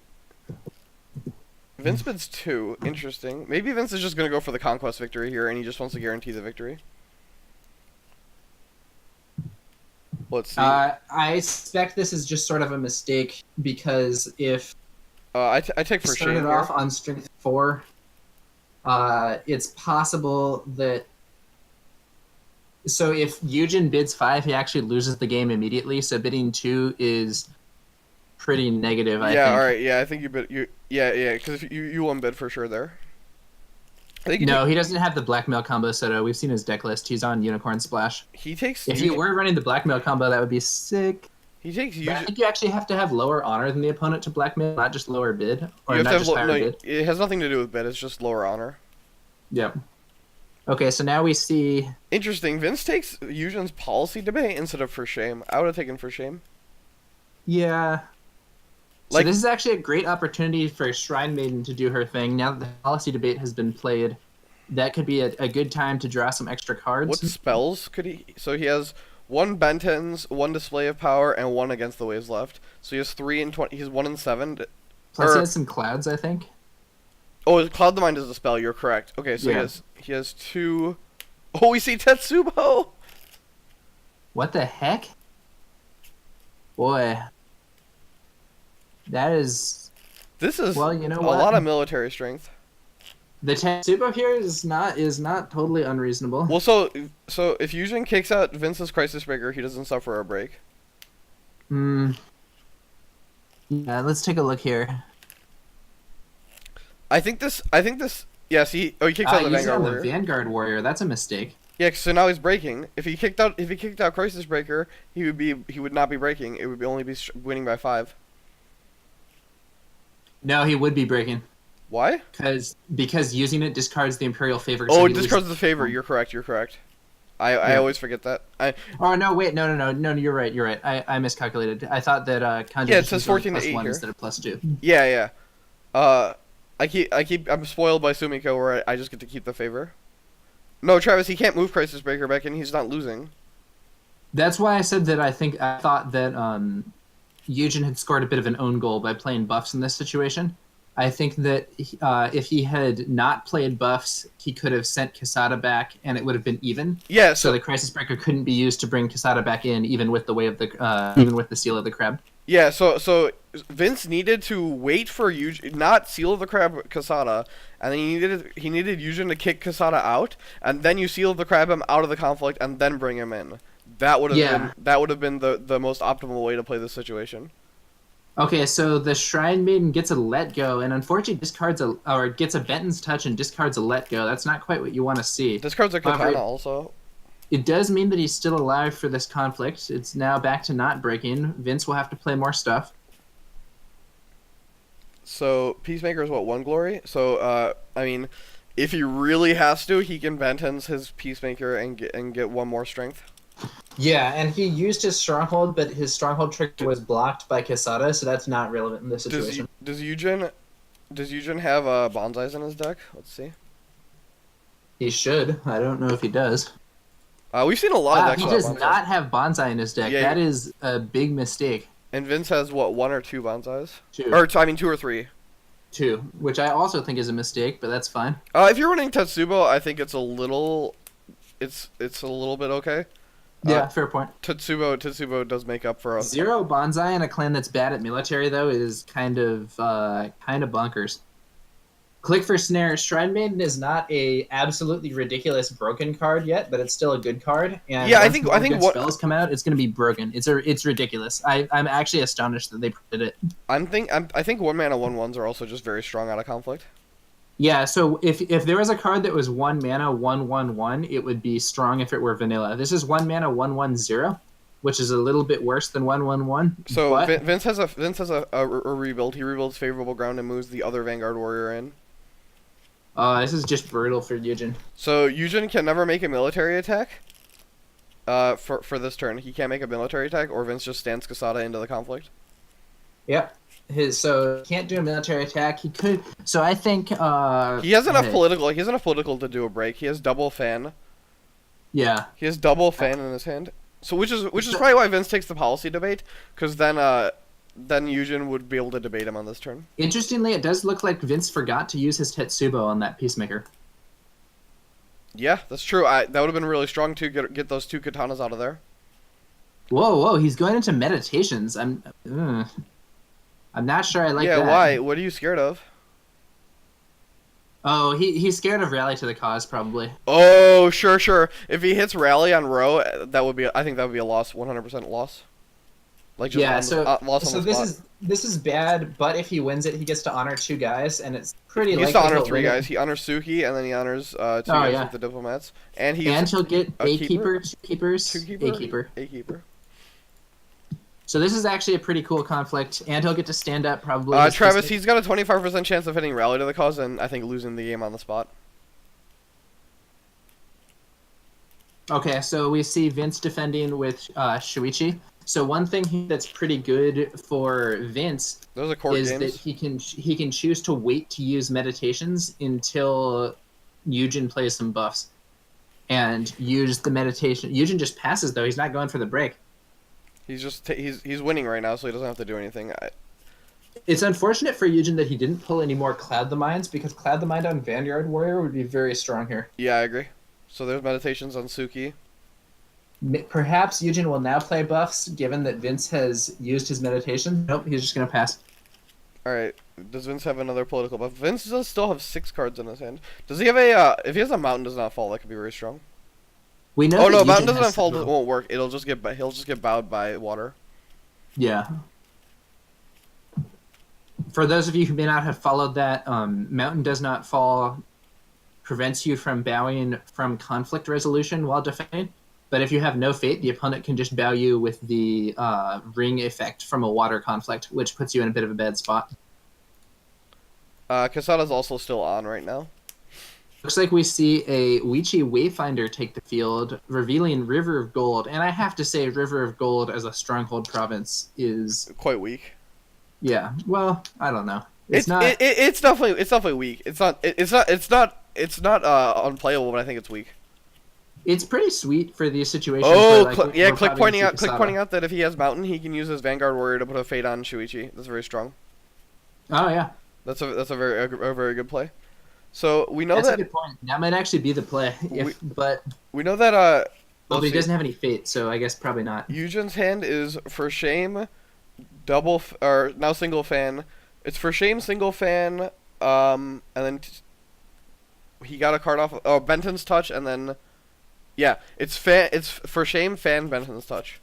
Speaker 1: Vince bids 2. Interesting. Maybe Vince is just going to go for the conquest victory here, and he just wants to guarantee the victory. Let's see.
Speaker 2: I suspect this is just sort of a mistake, because if
Speaker 1: I take for Shane
Speaker 2: started
Speaker 1: here.
Speaker 2: off on strength 4, it's possible that... So if Eujin bids 5, he actually loses the game immediately, so bidding 2 is pretty negative, I think.
Speaker 1: Yeah, alright, yeah, I think you bid... Yeah, because you won bid for sure there. I think
Speaker 2: No, he doesn't have the blackmail combo Soto. We've seen his deck list. He's on Unicorn Splash.
Speaker 1: He takes...
Speaker 2: If you were running the blackmail combo, that would be sick.
Speaker 1: He takes
Speaker 2: But I think you actually have to have lower honor than the opponent to blackmail, not just lower bid. Or
Speaker 1: you
Speaker 2: not
Speaker 1: have
Speaker 2: just higher bid.
Speaker 1: It has nothing to do with bid, it's just lower honor.
Speaker 2: Yep. Okay, so now we see...
Speaker 1: Interesting, Vince takes Eujin's policy debate instead of for shame. I would have taken for shame.
Speaker 2: Yeah. So
Speaker 1: Like,
Speaker 2: this is actually a great opportunity for Shrine Maiden to do her thing. Now that the policy debate has been played, that could be a good time to draw some extra cards.
Speaker 1: what spells could he... So he has 1 Benton's, 1 Display of Power, and 1 Against the Waves left. So he has 3 and 20... He's 1 and 7.
Speaker 2: Plus he has some clouds, I think.
Speaker 1: Oh, Cloud the Mind is a spell, you're correct. Okay, so
Speaker 2: Yeah.
Speaker 1: he has 2... Oh, we see Tetsubo!
Speaker 2: What the heck? Boy. That is...
Speaker 1: This is
Speaker 2: Well, you know
Speaker 1: a
Speaker 2: what?
Speaker 1: lot of military strength.
Speaker 2: The Tetsubo here is not totally unreasonable.
Speaker 1: Well, so if Eujin kicks out Vince's Crisis Breaker, he doesn't suffer a break.
Speaker 2: Yeah, let's take a look here.
Speaker 1: I think this. Yes, he kicks out the
Speaker 2: He's
Speaker 1: Vanguard
Speaker 2: on the
Speaker 1: Warrior.
Speaker 2: Vanguard Warrior. That's a mistake.
Speaker 1: Yeah, so now he's breaking. If he kicked out Crisis Breaker, he would not be breaking. It would only be winning by 5.
Speaker 2: No, he would be breaking.
Speaker 1: Why?
Speaker 2: Because using it discards the Imperial Favor.
Speaker 1: Oh,
Speaker 2: so
Speaker 1: it discards the favor. You're correct. I always forget that.
Speaker 2: Oh no! Wait, no! You're right. I miscalculated. I thought that
Speaker 1: Yeah, it says 14 to 8
Speaker 2: +1
Speaker 1: here.
Speaker 2: instead of +2.
Speaker 1: Yeah. I'm spoiled by Sumiko where I just get to keep the favor. No, Travis, he can't move Crisis Breaker back and he's not losing.
Speaker 2: That's why I said that I thought that Eujin had scored a bit of an own goal by playing buffs in this situation. I think that if he had not played buffs, he could have sent Quesada back, and it would have been even.
Speaker 1: Yeah.
Speaker 2: So the Crisis Breaker couldn't be used to bring Quesada back in, even with the Seal of the Crab.
Speaker 1: Yeah. So Vince needed to wait for Eujin, not Seal of the Crab Quesada, and then he needed Eujin to kick Quesada out, and then you Seal of the Crab him out of the conflict, and then bring him in. That would have been the most optimal way to play this situation.
Speaker 2: Okay, so the Shrine Maiden gets a Let Go, and unfortunately gets a Benton's Touch and discards a Let Go. That's not quite what you want to see.
Speaker 1: Discards a Katana also.
Speaker 2: It does mean that he's still alive for this conflict. It's now back to not breaking. Vince will have to play more stuff.
Speaker 1: So Peacemaker is what, 1 glory? So I mean, if he really has to, he can Benton's his Peacemaker and get 1 more strength.
Speaker 2: Yeah, and he used his Stronghold, but his Stronghold trick was blocked by Quesada, so that's not relevant in this situation.
Speaker 1: Does Eujin have bonsais in his deck? Let's see.
Speaker 2: He should. I don't know if he does.
Speaker 1: We've seen a lot of decks
Speaker 2: He
Speaker 1: without
Speaker 2: does
Speaker 1: bonsai.
Speaker 2: not have bonsai in his deck.
Speaker 1: Yeah,
Speaker 2: that is a big mistake.
Speaker 1: And Vince has what, 1 or 2 bonsais?
Speaker 2: 2.
Speaker 1: Or 2 or 3.
Speaker 2: 2, which I also think is a mistake, but that's fine.
Speaker 1: If you're running Tetsubo, I think it's a little bit okay.
Speaker 2: Yeah, fair point.
Speaker 1: Tetsubo does make up for
Speaker 2: 0 bonsai in a clan that's bad at military, though, is kind of bonkers. Click for Snare. Shrine Maiden is not a absolutely ridiculous broken card yet, but it's still a good card. And
Speaker 1: Yeah, I
Speaker 2: once
Speaker 1: think
Speaker 2: more good
Speaker 1: what
Speaker 2: spells come out, it's going to be broken. It's ridiculous. I'm actually astonished that they printed it.
Speaker 1: I think 1 mana 1/1s are also just very strong out of conflict.
Speaker 2: Yeah, so if there was a card that was 1 mana 1/1/1, it would be strong if it were vanilla. This is 1 mana 1/1/0, which is a little bit worse than 1/1/1.
Speaker 1: So
Speaker 2: but...
Speaker 1: Vince has a rebuild. He rebuilds favorable ground and moves the other Vanguard Warrior in.
Speaker 2: This is just brutal for Eujin.
Speaker 1: So Eujin can never make a military attack. For this turn, he can't make a military attack, or Vince just stands Quesada into the conflict.
Speaker 2: Yep. So he can't do a military attack. He could. So I think.
Speaker 1: He has enough political. He has enough political to do a break. He has double fan.
Speaker 2: Yeah.
Speaker 1: He has double fan in his hand. So which is probably why Vince takes the policy debate, because then Eujin would be able to debate him on this turn.
Speaker 2: Interestingly, it does look like Vince forgot to use his Tetsubo on that Peacemaker.
Speaker 1: Yeah, that's true. That would have been really strong to get those two katanas out of there.
Speaker 2: Whoa, he's going into meditations. I'm not sure I like that.
Speaker 1: Yeah, why? What are you scared of?
Speaker 2: Oh, he's scared of rally to the cause, probably.
Speaker 1: Oh, sure. If he hits rally on row, I think that would be a loss, 100% loss. Like just
Speaker 2: yeah,
Speaker 1: loss on the spot.
Speaker 2: This is bad, but if he wins it, he gets to honor 2 guys, and it's pretty.
Speaker 1: He gets to honor 3 guys. He honors Suki, and then he honors 2 guys with the diplomats, and
Speaker 2: he'll get a keeper, 2 keepers,
Speaker 1: 2 keeper, a keeper.
Speaker 2: So this is actually a pretty cool conflict, and he'll get to stand up probably.
Speaker 1: Travis, he's got a 25% chance of hitting rally to the cause, and I think losing the game on the spot.
Speaker 2: Okay, so we see Vince defending with Shuichi. So one thing that's pretty good for Vince
Speaker 1: Those are court
Speaker 2: is
Speaker 1: games.
Speaker 2: that he can choose to wait to use meditations until Eujin plays some buffs, and use the meditation. Eujin just passes though; he's not going for the break.
Speaker 1: He's just he's winning right now, so he doesn't have to do anything.
Speaker 2: It's unfortunate for Eujin that he didn't pull any more Cloud the Minds, because Cloud the Mind on Vanguard Warrior would be very strong here.
Speaker 1: Yeah, I agree. So there's meditations on Suki.
Speaker 2: Perhaps Eujin will now play buffs, given that Vince has used his meditation. Nope, he's just going to pass.
Speaker 1: Alright, does Vince have another political buff? Vince does still have 6 cards in his hand. Does he have a, if he has a Mountain Does Not Fall, that could be very strong.
Speaker 2: We know.
Speaker 1: Oh no, Mountain Does Not Fall won't work. He'll just get bowed by water.
Speaker 2: Yeah. For those of you who may not have followed that, Mountain Does Not Fall prevents you from bowing from conflict resolution while defending. But if you have no fate, the opponent can just bow you with the ring effect from a water conflict, which puts you in a bit of a bad spot.
Speaker 1: Kasada's also still on right now.
Speaker 2: Looks like we see a Wichi Wayfinder take the field, revealing River of Gold. And I have to say, River of Gold as a stronghold province is
Speaker 1: quite weak.
Speaker 2: Yeah, well, I don't know.
Speaker 1: It's definitely weak. It's not unplayable, but I think it's weak.
Speaker 2: It's pretty sweet for these situations.
Speaker 1: Oh, click pointing out that if he has Mountain, he can use his Vanguard Warrior to put a Fate on Shuichi. That's very strong.
Speaker 2: Oh yeah,
Speaker 1: that's a very good play. So we know
Speaker 2: that's a good point. That might actually be the play. But
Speaker 1: we know that
Speaker 2: well, he doesn't have any Fate, so I guess probably not.
Speaker 1: Eujin's hand is for shame, or now single fan. It's for shame single fan, and then he got a card off. Oh, Benton's Touch, and then. Yeah, it's for shame fan Benton's Touch.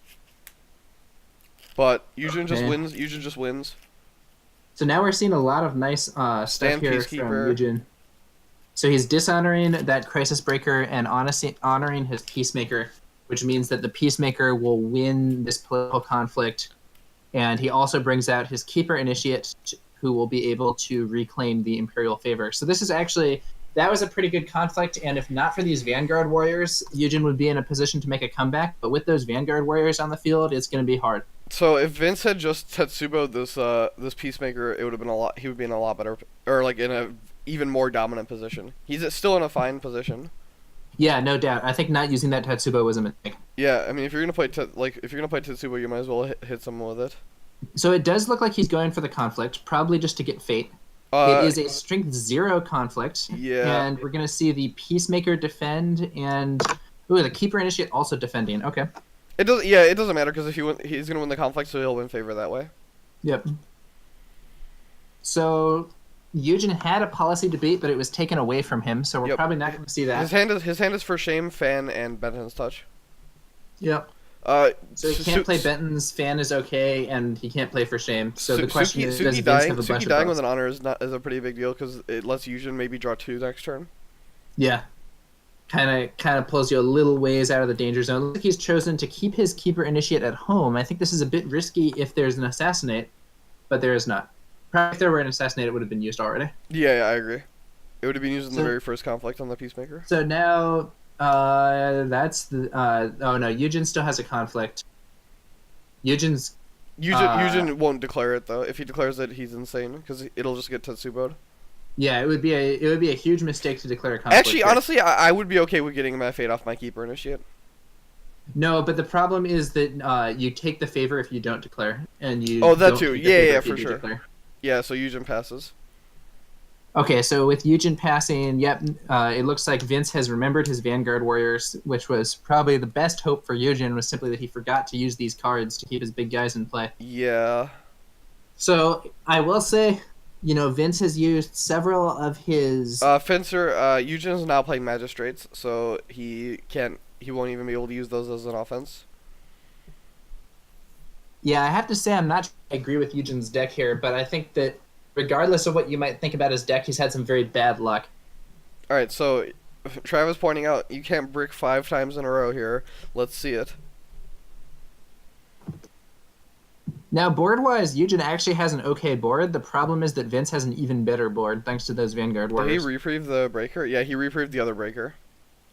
Speaker 1: But Eujin just wins. Eujin just wins.
Speaker 2: So now we're seeing a lot of nice stuff here from Eujin. So he's dishonoring that Crisis Breaker and honoring his Peacemaker, which means that the Peacemaker will win this political conflict. And he also brings out his Keeper Initiate, who will be able to reclaim the Imperial favor. So this is actually... That was a pretty good conflict, and if not for these Vanguard Warriors, Eujin would be in a position to make a comeback. But with those Vanguard Warriors on the field, it's going to be hard.
Speaker 1: So if Vince had just Tetsubo'd this Peacemaker, it would have been a lot. He would be in a lot better, or like in a even more dominant position. He's still in a fine position.
Speaker 2: Yeah, no doubt. I think not using that Tetsubo was a mistake.
Speaker 1: Yeah, I mean, if you're gonna play Tetsubo, you might as well hit someone with it.
Speaker 2: So it does look like he's going for the conflict, probably just to get Fate. It is a strength 0 conflict.
Speaker 1: Yeah.
Speaker 2: And we're going to see the Peacemaker defend, and the Keeper Initiate also defending. Okay.
Speaker 1: It doesn't matter, because if he's going to win the conflict, so he'll win favor that way.
Speaker 2: Yep. So Eujin had a policy debate, but it was taken away from him, so we're probably not going to see that.
Speaker 1: His hand is for shame, fan, and Benton's Touch.
Speaker 2: Yep. So he can't play Benton's fan is okay, and he can't play for shame. So the question is, does Vince have a bunch of
Speaker 1: Suki dying with an honor is a pretty big deal, because it lets Eujin maybe draw 2 next turn.
Speaker 2: Yeah, kind of pulls you a little ways out of the danger zone. Looks like he's chosen to keep his Keeper Initiate at home. I think this is a bit risky if there's an Assassinate, but there is not. Probably if there were an Assassinate, it would have been used already.
Speaker 1: Yeah, I agree. It would have been used in the very first conflict on the Peacemaker.
Speaker 2: So now. That's the. Oh no, Eujin still has a conflict. Eujin's Uh,
Speaker 1: Eugin won't declare it though. If he declares it, he's insane because it'll just get Tetsubo'd.
Speaker 2: yeah, it would be a huge mistake to declare a conflict
Speaker 1: Actually,
Speaker 2: here.
Speaker 1: honestly, I would be okay with getting my fate off my keeper initiate.
Speaker 2: No, but the problem is that you take the favor if you don't declare, and you
Speaker 1: Oh, that
Speaker 2: don't
Speaker 1: too.
Speaker 2: take the
Speaker 1: Yeah,
Speaker 2: favor
Speaker 1: yeah,
Speaker 2: if you
Speaker 1: for
Speaker 2: do
Speaker 1: sure.
Speaker 2: declare.
Speaker 1: Yeah, so Eugin passes.
Speaker 2: Okay, so with Eugin passing, yep, it looks like Vince has remembered his Vanguard Warriors, which was probably the best hope for Eugin was simply that he forgot to use these cards to keep his big guys in play.
Speaker 1: Yeah.
Speaker 2: So I will say, Vince has used several of his.
Speaker 1: Fencer, Eugin is now playing Magistrates, so he won't even be able to use those as an offense.
Speaker 2: Yeah, I have to say I'm not sure I agree with Eugen's deck here, but I think that regardless of what you might think about his deck, he's had some very bad luck.
Speaker 1: Alright, so Travis pointing out you can't brick 5 times in a row here. Let's see it.
Speaker 2: Now, board-wise, Eugen actually has an okay board. The problem is that Vince has an even better board thanks to those Vanguard
Speaker 1: Did he
Speaker 2: Warriors.
Speaker 1: reprieve the breaker? Yeah, he reprieved the other breaker.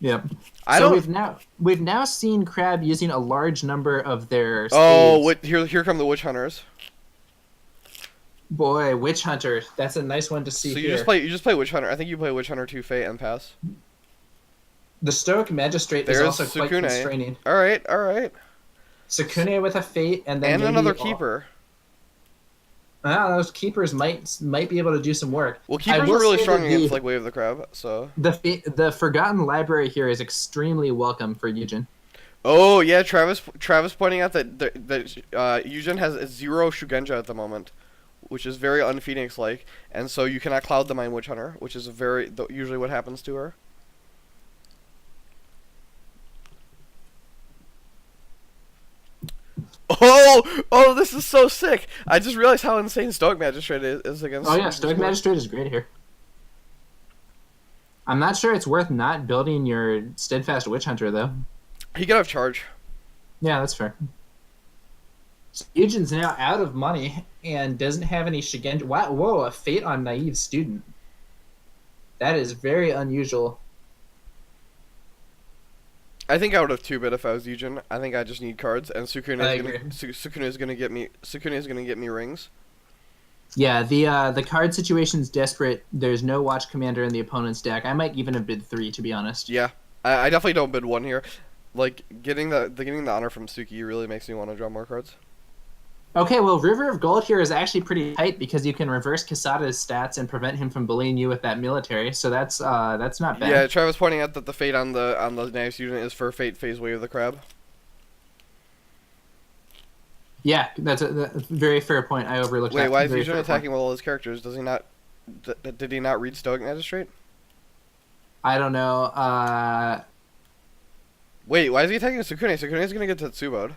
Speaker 2: Yep.
Speaker 1: I
Speaker 2: So
Speaker 1: don't.
Speaker 2: we've now seen Crab using a large number of their
Speaker 1: Oh,
Speaker 2: spades.
Speaker 1: here come the witch hunters.
Speaker 2: Boy, Witch Hunter, that's a nice one to see
Speaker 1: So
Speaker 2: here.
Speaker 1: you just play witch hunter. I think you play witch hunter 2 fate and pass.
Speaker 2: The Stoic Magistrate is
Speaker 1: There's
Speaker 2: also quite
Speaker 1: Sukune.
Speaker 2: constraining.
Speaker 1: All right, all right.
Speaker 2: Sukune with a Fate, and then
Speaker 1: And
Speaker 2: maybe
Speaker 1: another keeper.
Speaker 2: Those keepers might be able to do some work.
Speaker 1: Well,
Speaker 2: I
Speaker 1: keepers
Speaker 2: will
Speaker 1: are really
Speaker 2: say
Speaker 1: strong
Speaker 2: that
Speaker 1: against like Wave of the Crab. So.
Speaker 2: the Forgotten Library here is extremely welcome for Eugen.
Speaker 1: Oh yeah, Travis pointing out that Eugin has 0 Shugenja at the moment, which is very un-Phoenix like, and so you cannot cloud the Mind Witch Hunter, which is usually what happens to her. Oh, this is so sick! I just realized how insane Stoic Magistrate is against.
Speaker 2: Oh yeah, Stoic Magistrate is great here. I'm not sure it's worth not building your Steadfast Witch Hunter though.
Speaker 1: He could have charge.
Speaker 2: Yeah, that's fair. So Eugen's now out of money and doesn't have any Shigenja. Wow, whoa, a Fate on Naive Student. That is very unusual.
Speaker 1: I think I would have 2-bit if I was Eugin. I think I just need cards, and Sukune
Speaker 2: I
Speaker 1: is
Speaker 2: agree.
Speaker 1: gonna get me rings.
Speaker 2: Yeah, the card situation's desperate. There's no Watch Commander in the opponent's deck. I might even have bid 3, to be honest.
Speaker 1: Yeah, I definitely don't bid 1 here. Like getting the honor from Suki really makes me want to draw more cards.
Speaker 2: Okay, well, River of Gold here is actually pretty tight because you can reverse Quesada's stats and prevent him from bullying you with that military. So that's not bad.
Speaker 1: Yeah, Travis pointing out that the fate on the Knives unit is for Fate Phase Wave of the Crab.
Speaker 2: Yeah, that's a very fair point. I overlooked that.
Speaker 1: Wait, why is
Speaker 2: Very
Speaker 1: Eugene
Speaker 2: fair
Speaker 1: attacking
Speaker 2: point.
Speaker 1: with all his characters? Does he not? Did he not read Stoic Magistrate?
Speaker 2: I don't know.
Speaker 1: Wait, why is he attacking Sukune? Sukune's gonna get Tetsubo'd.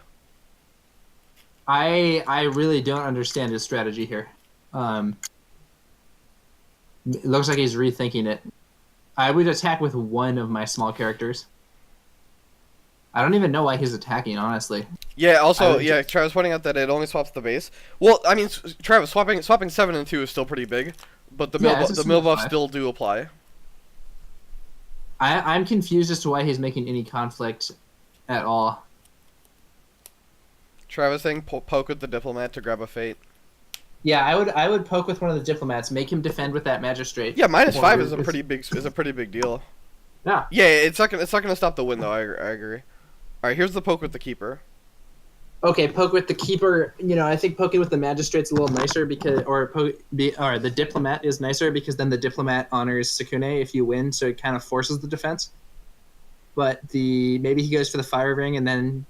Speaker 2: I really don't understand his strategy here. It looks like he's rethinking it. I would attack with one of my small characters. I don't even know why he's attacking, honestly.
Speaker 1: Yeah. Also,
Speaker 2: would
Speaker 1: yeah. Travis pointing out that it only swaps the base. Well, I mean, Travis swapping 7 and 2 is still pretty big, but the
Speaker 2: Yeah, it's a
Speaker 1: mill
Speaker 2: small
Speaker 1: buffs
Speaker 2: 5.
Speaker 1: still do apply.
Speaker 2: I'm confused as to why he's making any conflict at all.
Speaker 1: Travis saying poke with the diplomat to grab a fate.
Speaker 2: Yeah, I would poke with one of the diplomats, make him defend with that magistrate.
Speaker 1: Yeah, -5
Speaker 2: Or
Speaker 1: is a pretty big deal.
Speaker 2: Yeah.
Speaker 1: Yeah, it's not gonna stop the win though. I agree. All right, here's the poke with the keeper.
Speaker 2: Okay, poke with the keeper. I think poking with the magistrate's a little nicer because, or the diplomat is nicer because then the diplomat honors Sukune if you win, so it kind of forces the defense. But maybe he goes for the fire ring and then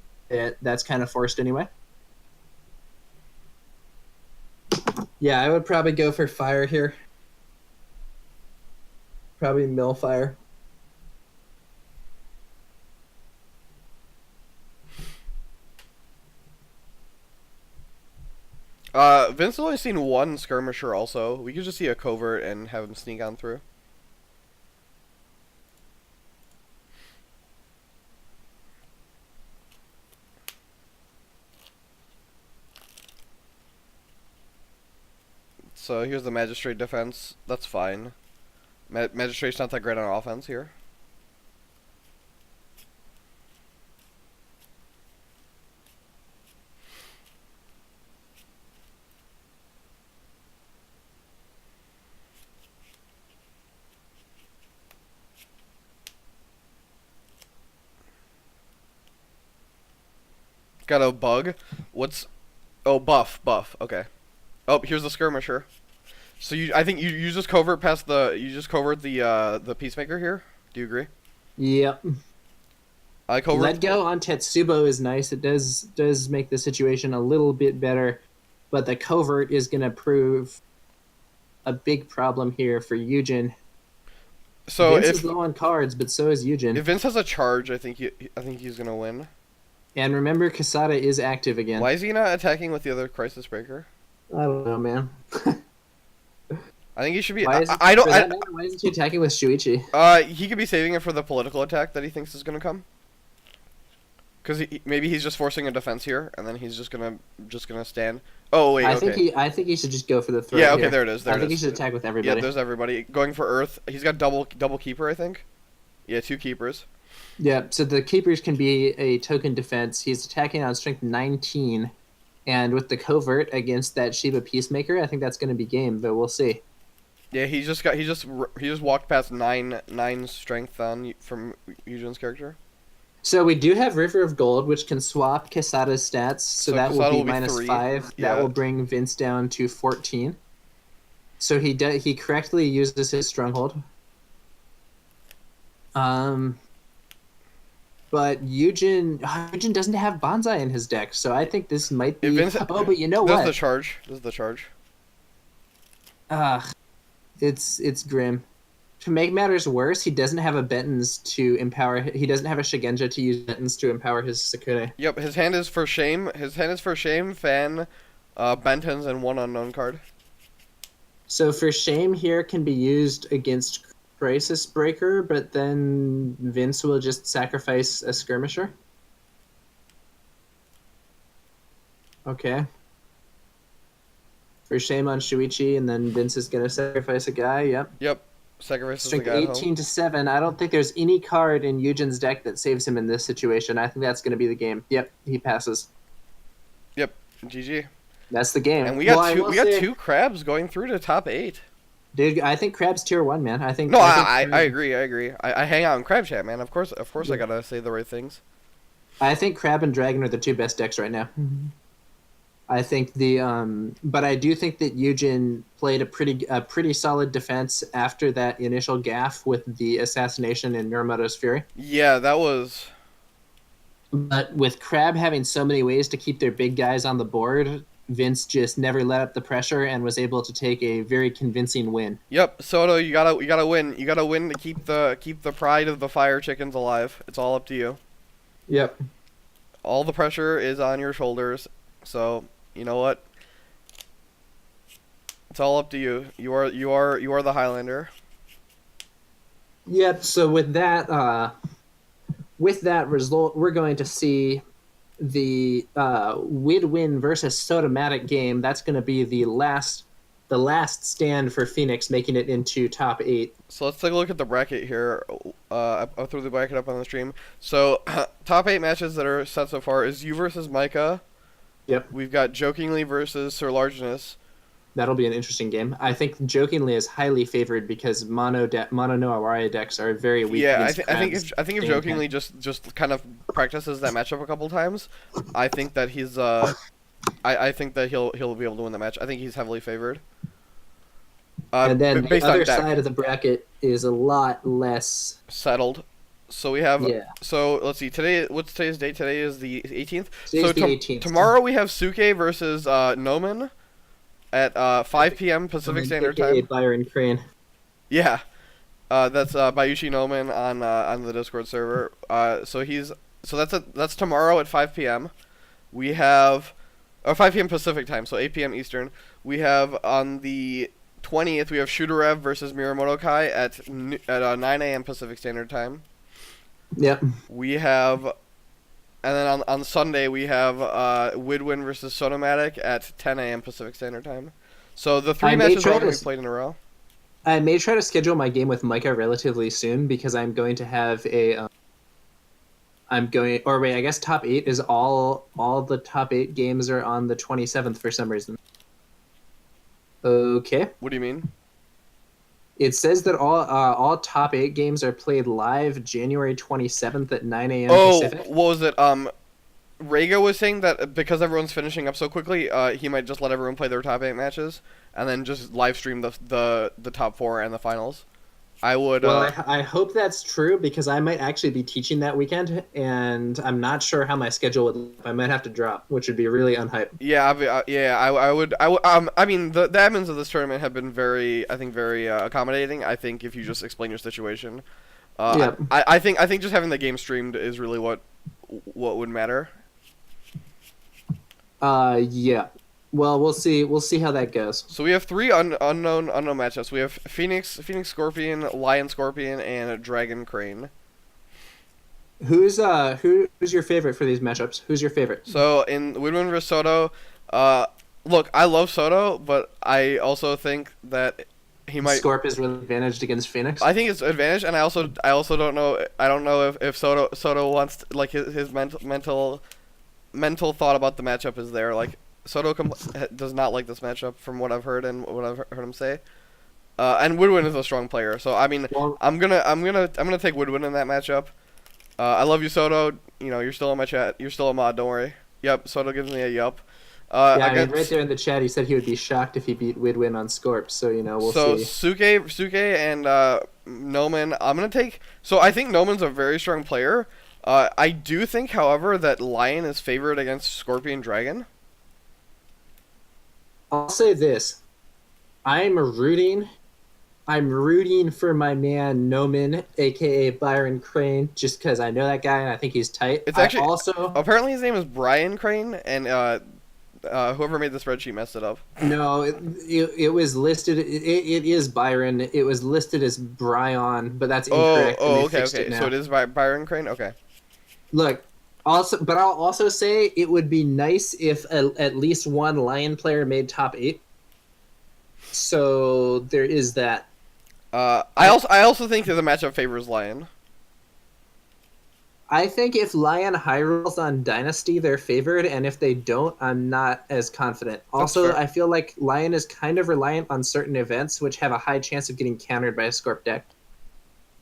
Speaker 2: that's kind of forced anyway. Yeah, I would probably go for fire here. Probably mill fire.
Speaker 1: Vince has only seen one skirmisher. Also, we could just see a covert and have him sneak on through. So here's the magistrate defense. That's fine. Magistrate's not that great on offense here. Got a bug. What's... Oh, buff. Okay. Oh, here's the skirmisher. So I think you just covert past the peacemaker here. Do you agree?
Speaker 2: Yep.
Speaker 1: I covert.
Speaker 2: Let go on Tetsubo is nice. It does make the situation a little bit better, but the covert is going to prove a big problem here for Eugin.
Speaker 1: So
Speaker 2: Vince is low on cards, but so is Eugin.
Speaker 1: if Vince has a charge, I think he's gonna win.
Speaker 2: And remember, Casada is active again.
Speaker 1: Why is he not attacking with the other Crisis Breaker?
Speaker 2: I don't know, man.
Speaker 1: I think he should be.
Speaker 2: Why isn't,
Speaker 1: I don't.
Speaker 2: for that matter, why isn't he attacking with Shuichi?
Speaker 1: He could be saving it for the political attack that he thinks is gonna come. Because maybe he's just forcing a defense here, and then he's just gonna stand. Oh wait, okay.
Speaker 2: I think he should just go for the throw.
Speaker 1: Yeah, okay,
Speaker 2: here.
Speaker 1: there it is.
Speaker 2: I think he should attack with everybody.
Speaker 1: Yeah, there's everybody going for Earth. He's got double keeper, I think. Yeah, 2 keepers.
Speaker 2: Yeah, so the keepers can be a token defense. He's attacking on strength 19, and with the covert against that Shiba Peacemaker, I think that's going to be game, but we'll see.
Speaker 1: Yeah, he just walked past 9 strength on from Eugene character.
Speaker 2: So we do have River of Gold, which can swap Quesada's stats, so that
Speaker 1: Quesada
Speaker 2: will be minus
Speaker 1: 3.
Speaker 2: 5.
Speaker 1: Yeah.
Speaker 2: That will bring Vince down to 14. So he correctly uses his stronghold. But Eugin doesn't have Bonsai in his deck, so I think this might be. But you know what?
Speaker 1: This is the charge.
Speaker 2: It's grim. To make matters worse, he doesn't have a Bentons to empower. He doesn't have a Shigenja to use Bentons to empower his Sakune.
Speaker 1: Yep, his hand is for shame. Fan, Bentons, and 1 unknown card.
Speaker 2: So for shame here can be used against Crisis Breaker, but then Vince will just sacrifice a skirmisher. Okay. For shame on Shuichi, and then Vince is gonna sacrifice a guy. Yep.
Speaker 1: Sacrifices
Speaker 2: Strength
Speaker 1: the guy
Speaker 2: 18 to 7. I don't think there's any card in Eugen's deck that saves him in this situation. I think that's going to be the game. Yep, he passes.
Speaker 1: Yep, GG.
Speaker 2: That's the game.
Speaker 1: And we got two crabs going through to top 8.
Speaker 2: Dude, I think Crab's tier 1, man. I think.
Speaker 1: No, I agree. I hang out in Crab Chat, man. Of course, I gotta say the right things.
Speaker 2: I think Crab and Dragon are the 2 best decks right now. I think but I do think that Eugene played a pretty solid defense after that initial gaffe with the assassination in Mirumoto's Fury.
Speaker 1: Yeah, that was.
Speaker 2: But with Crab having so many ways to keep their big guys on the board, Vince just never let up the pressure and was able to take a very convincing win.
Speaker 1: Yep, Soto, you gotta win. You gotta win to keep the pride of the fire chickens alive. It's all up to you.
Speaker 2: Yep.
Speaker 1: All the pressure is on your shoulders. So you know what? It's all up to you. You are the Highlander.
Speaker 2: Yep. So with that result, we're going to see the Widwin versus Sotomatic game. That's going to be the last stand for Phoenix, making it into top 8.
Speaker 1: So let's take a look at the bracket here. I'll throw the bracket up on the stream. So top 8 matches that are set so far is you versus Micah.
Speaker 2: Yep.
Speaker 1: We've got Jokingly versus Sir Largeness.
Speaker 2: That'll be an interesting game. I think Jokingly is highly favored because Mono no Aware decks are very weak.
Speaker 1: Yeah, I think if Jokingly just kind of practices that matchup a couple times, I think that he's I think that he'll be able to win the match. I think he's heavily favored.
Speaker 2: And then the other side of the bracket is a lot less
Speaker 1: settled. So we have.
Speaker 2: Yeah.
Speaker 1: So let's see. What's today's date? Today is the 18th.
Speaker 2: Today's the 18th.
Speaker 1: Tomorrow we have Suke versus Nomen at 5 p.m. Pacific Standard Time.
Speaker 2: Byron Crane.
Speaker 1: Yeah. That's Bayushi Nomen on the Discord server. So that's tomorrow at 5 p.m. We have 5 p.m. Pacific time, so 8 p.m. Eastern. We have on the 20th we have Shudarev versus Mirumoto Kai at 9 a.m. Pacific Standard Time.
Speaker 2: Yep.
Speaker 1: We have, and then on Sunday we have Widwin versus Sotomatic at 10 a.m. Pacific Standard Time. So the 3 matches are going to be played in a row.
Speaker 2: I may try to schedule my game with Micah relatively soon because I'm going to have a. I guess top 8 is all the top 8 games are on the 27th for some reason. Okay.
Speaker 1: What do you mean?
Speaker 2: It says that all top 8 games are played live January 27th at 9 a.m. Pacific.
Speaker 1: Oh, what was it? Rega was saying that because everyone's finishing up so quickly, he might just let everyone play their top 8 matches and then just live stream the top 4 and the finals. I would.
Speaker 2: Well, I hope that's true because I might actually be teaching that weekend, and I'm not sure how my schedule would look. I might have to drop, which would be really unhype.
Speaker 1: Yeah, I would. I mean, the admins of this tournament have been very, I think, very accommodating. I think if you just explain your situation,
Speaker 2: Yeah.
Speaker 1: I think just having the game streamed is really what would matter.
Speaker 2: Yeah. Well, we'll see. We'll see how that goes.
Speaker 1: So we have 3 unknown matchups. We have Phoenix Scorpion, Lion Scorpion, and Dragon Crane.
Speaker 2: Who's your favorite for these matchups? Who's your favorite?
Speaker 1: So in Woodwind vs Soto, look, I love Soto, but I also think that he might.
Speaker 2: Scorp is really advantaged against Phoenix.
Speaker 1: I think it's advantage, and I also don't know. I don't know if Soto wants to, like his mental thought about the matchup is there. Like Soto does not like this matchup from what I've heard and what I've heard him say. And Woodwind is a strong player, so I mean,
Speaker 2: Well,
Speaker 1: I'm gonna take Woodwind in that matchup. I love you, Soto. You know, you're still in my chat. You're still a mod. Don't worry. Yep. Soto gives me a yup.
Speaker 2: yeah, I mean, right there in the chat, he said he would be shocked if he beat Widwin on Scorp. So we'll see.
Speaker 1: So Suke and Noman, I'm gonna take. So I think Noman's a very strong player. I do think, however, that Lion is favored against Scorpion Dragon.
Speaker 2: I'll say this: I'm rooting for my man Noman, aka Byron Crane, just because I know that guy and I think he's tight.
Speaker 1: It's actually
Speaker 2: also
Speaker 1: apparently his name is Brian Crane, and whoever made the spreadsheet messed it up.
Speaker 2: no, it was listed. It is Byron. It was listed as Brian, but that's incorrect. and they
Speaker 1: Okay.
Speaker 2: fixed it now.
Speaker 1: So it is Byron Crane. Okay.
Speaker 2: Look, but I'll also say it would be nice if at least one Lion player made top 8. So there is that.
Speaker 1: I also think that the matchup favors Lion.
Speaker 2: I think if Lion high rolls on Dynasty, they're favored, and if they don't, I'm not as confident. Also,
Speaker 1: fair.
Speaker 2: I feel like Lion is kind of reliant on certain events, which have a high chance of getting countered by a Scorp deck.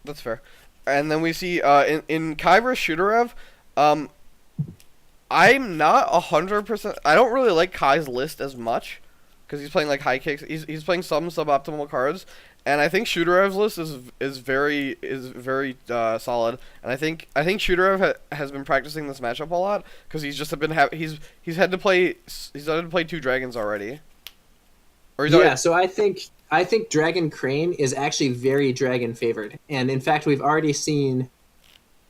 Speaker 1: That's fair. And then we see in Kai vs Shooterev, I'm not 100%. I don't really like Kai's list as much because he's playing like high kicks. He's playing some suboptimal cards, and I think Shooterev's list is very solid. And I think Shooterev has been practicing this matchup a lot because he's just been he's had to play 2 dragons already. Or he's already,
Speaker 2: So I think Dragon Crane is actually very dragon favored, and in fact we've already seen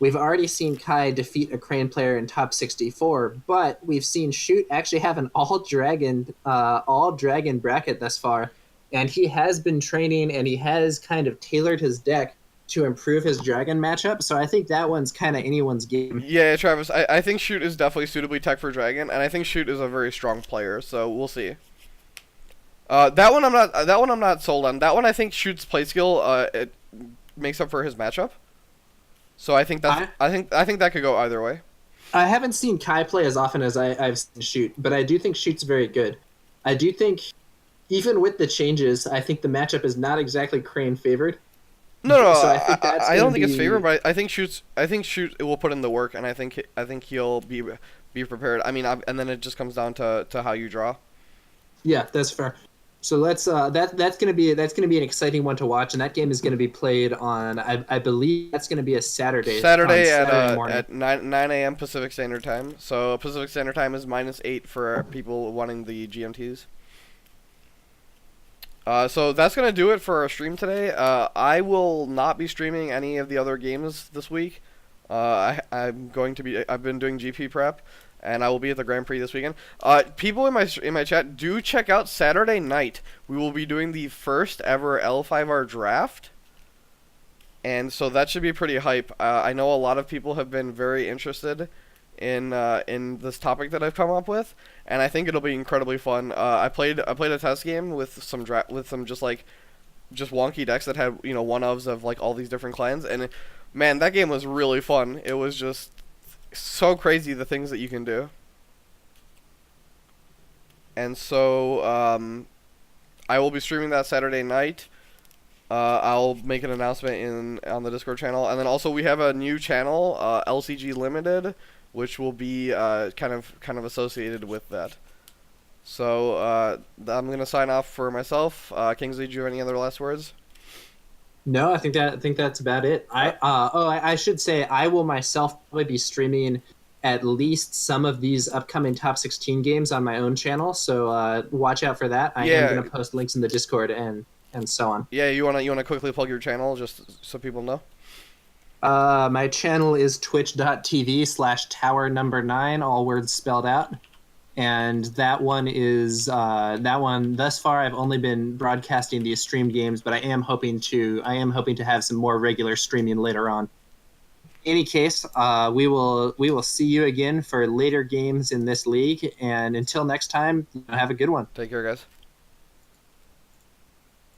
Speaker 2: Kai defeat a Crane player in top 64, but we've seen Shoot actually have an all dragon bracket thus far, and he has been training and he has kind of tailored his deck to improve his dragon matchup. So I think that one's kind of anyone's game.
Speaker 1: Yeah, Travis, I think Shoot is definitely suitably tech for dragon, and I think Shoot is a very strong player. So we'll see. That one I'm not sold on. That one I think Shoot's play skill it makes up for his matchup. So I think I think that could go either way.
Speaker 2: I haven't seen Kai play as often as I've seen Shoot, but I do think Shoot's very good. I do think, even with the changes, I think the matchup is not exactly Crane favored.
Speaker 1: No,
Speaker 2: So I think that's
Speaker 1: I don't think
Speaker 2: gonna
Speaker 1: it's favored, but I think Shoot will put in the work, and I think he'll be prepared. I mean, and then it just comes down to how you draw.
Speaker 2: Yeah, that's fair. So let's that's gonna be an exciting one to watch, and that game is gonna be played on I believe that's gonna be a Saturday morning.
Speaker 1: At 9 a.m. Pacific Standard Time. So Pacific Standard Time is -8 for people wanting the GMTs. So that's gonna do it for our stream today. I will not be streaming any of the other games this week. I've been doing GP prep, and I will be at the Grand Prix this weekend. People in my chat, do check out Saturday night. We will be doing the first ever L5R draft, and so that should be pretty hype. I know a lot of people have been very interested in this topic that I've come up with, and I think it'll be incredibly fun. I played a test game with some just wonky decks that had one-ofs of like all these different clans, and man, that game was really fun. It was just so crazy the things that you can do. And so I will be streaming that Saturday night. I'll make an announcement on the Discord channel, and then also we have a new channel, LCG Limited, which will be kind of associated with that. So I'm gonna sign off for myself. Kingsley, do you have any other last words?
Speaker 2: No, I think that's about it.
Speaker 1: Uh,
Speaker 2: I should say I will myself probably be streaming at least some of these upcoming top 16 games on my own channel, so watch out for that. I am
Speaker 1: yeah,
Speaker 2: going to post links in the Discord and so on.
Speaker 1: yeah. You wanna quickly plug your channel just so people know?
Speaker 2: My channel is twitch.tv/tower number 9, all words spelled out. And that one thus far I've only been broadcasting these stream games, but I am hoping to have some more regular streaming later on. Any case, we will see you again for later games in this league, and until next time, have a good one.
Speaker 1: Take care, guys.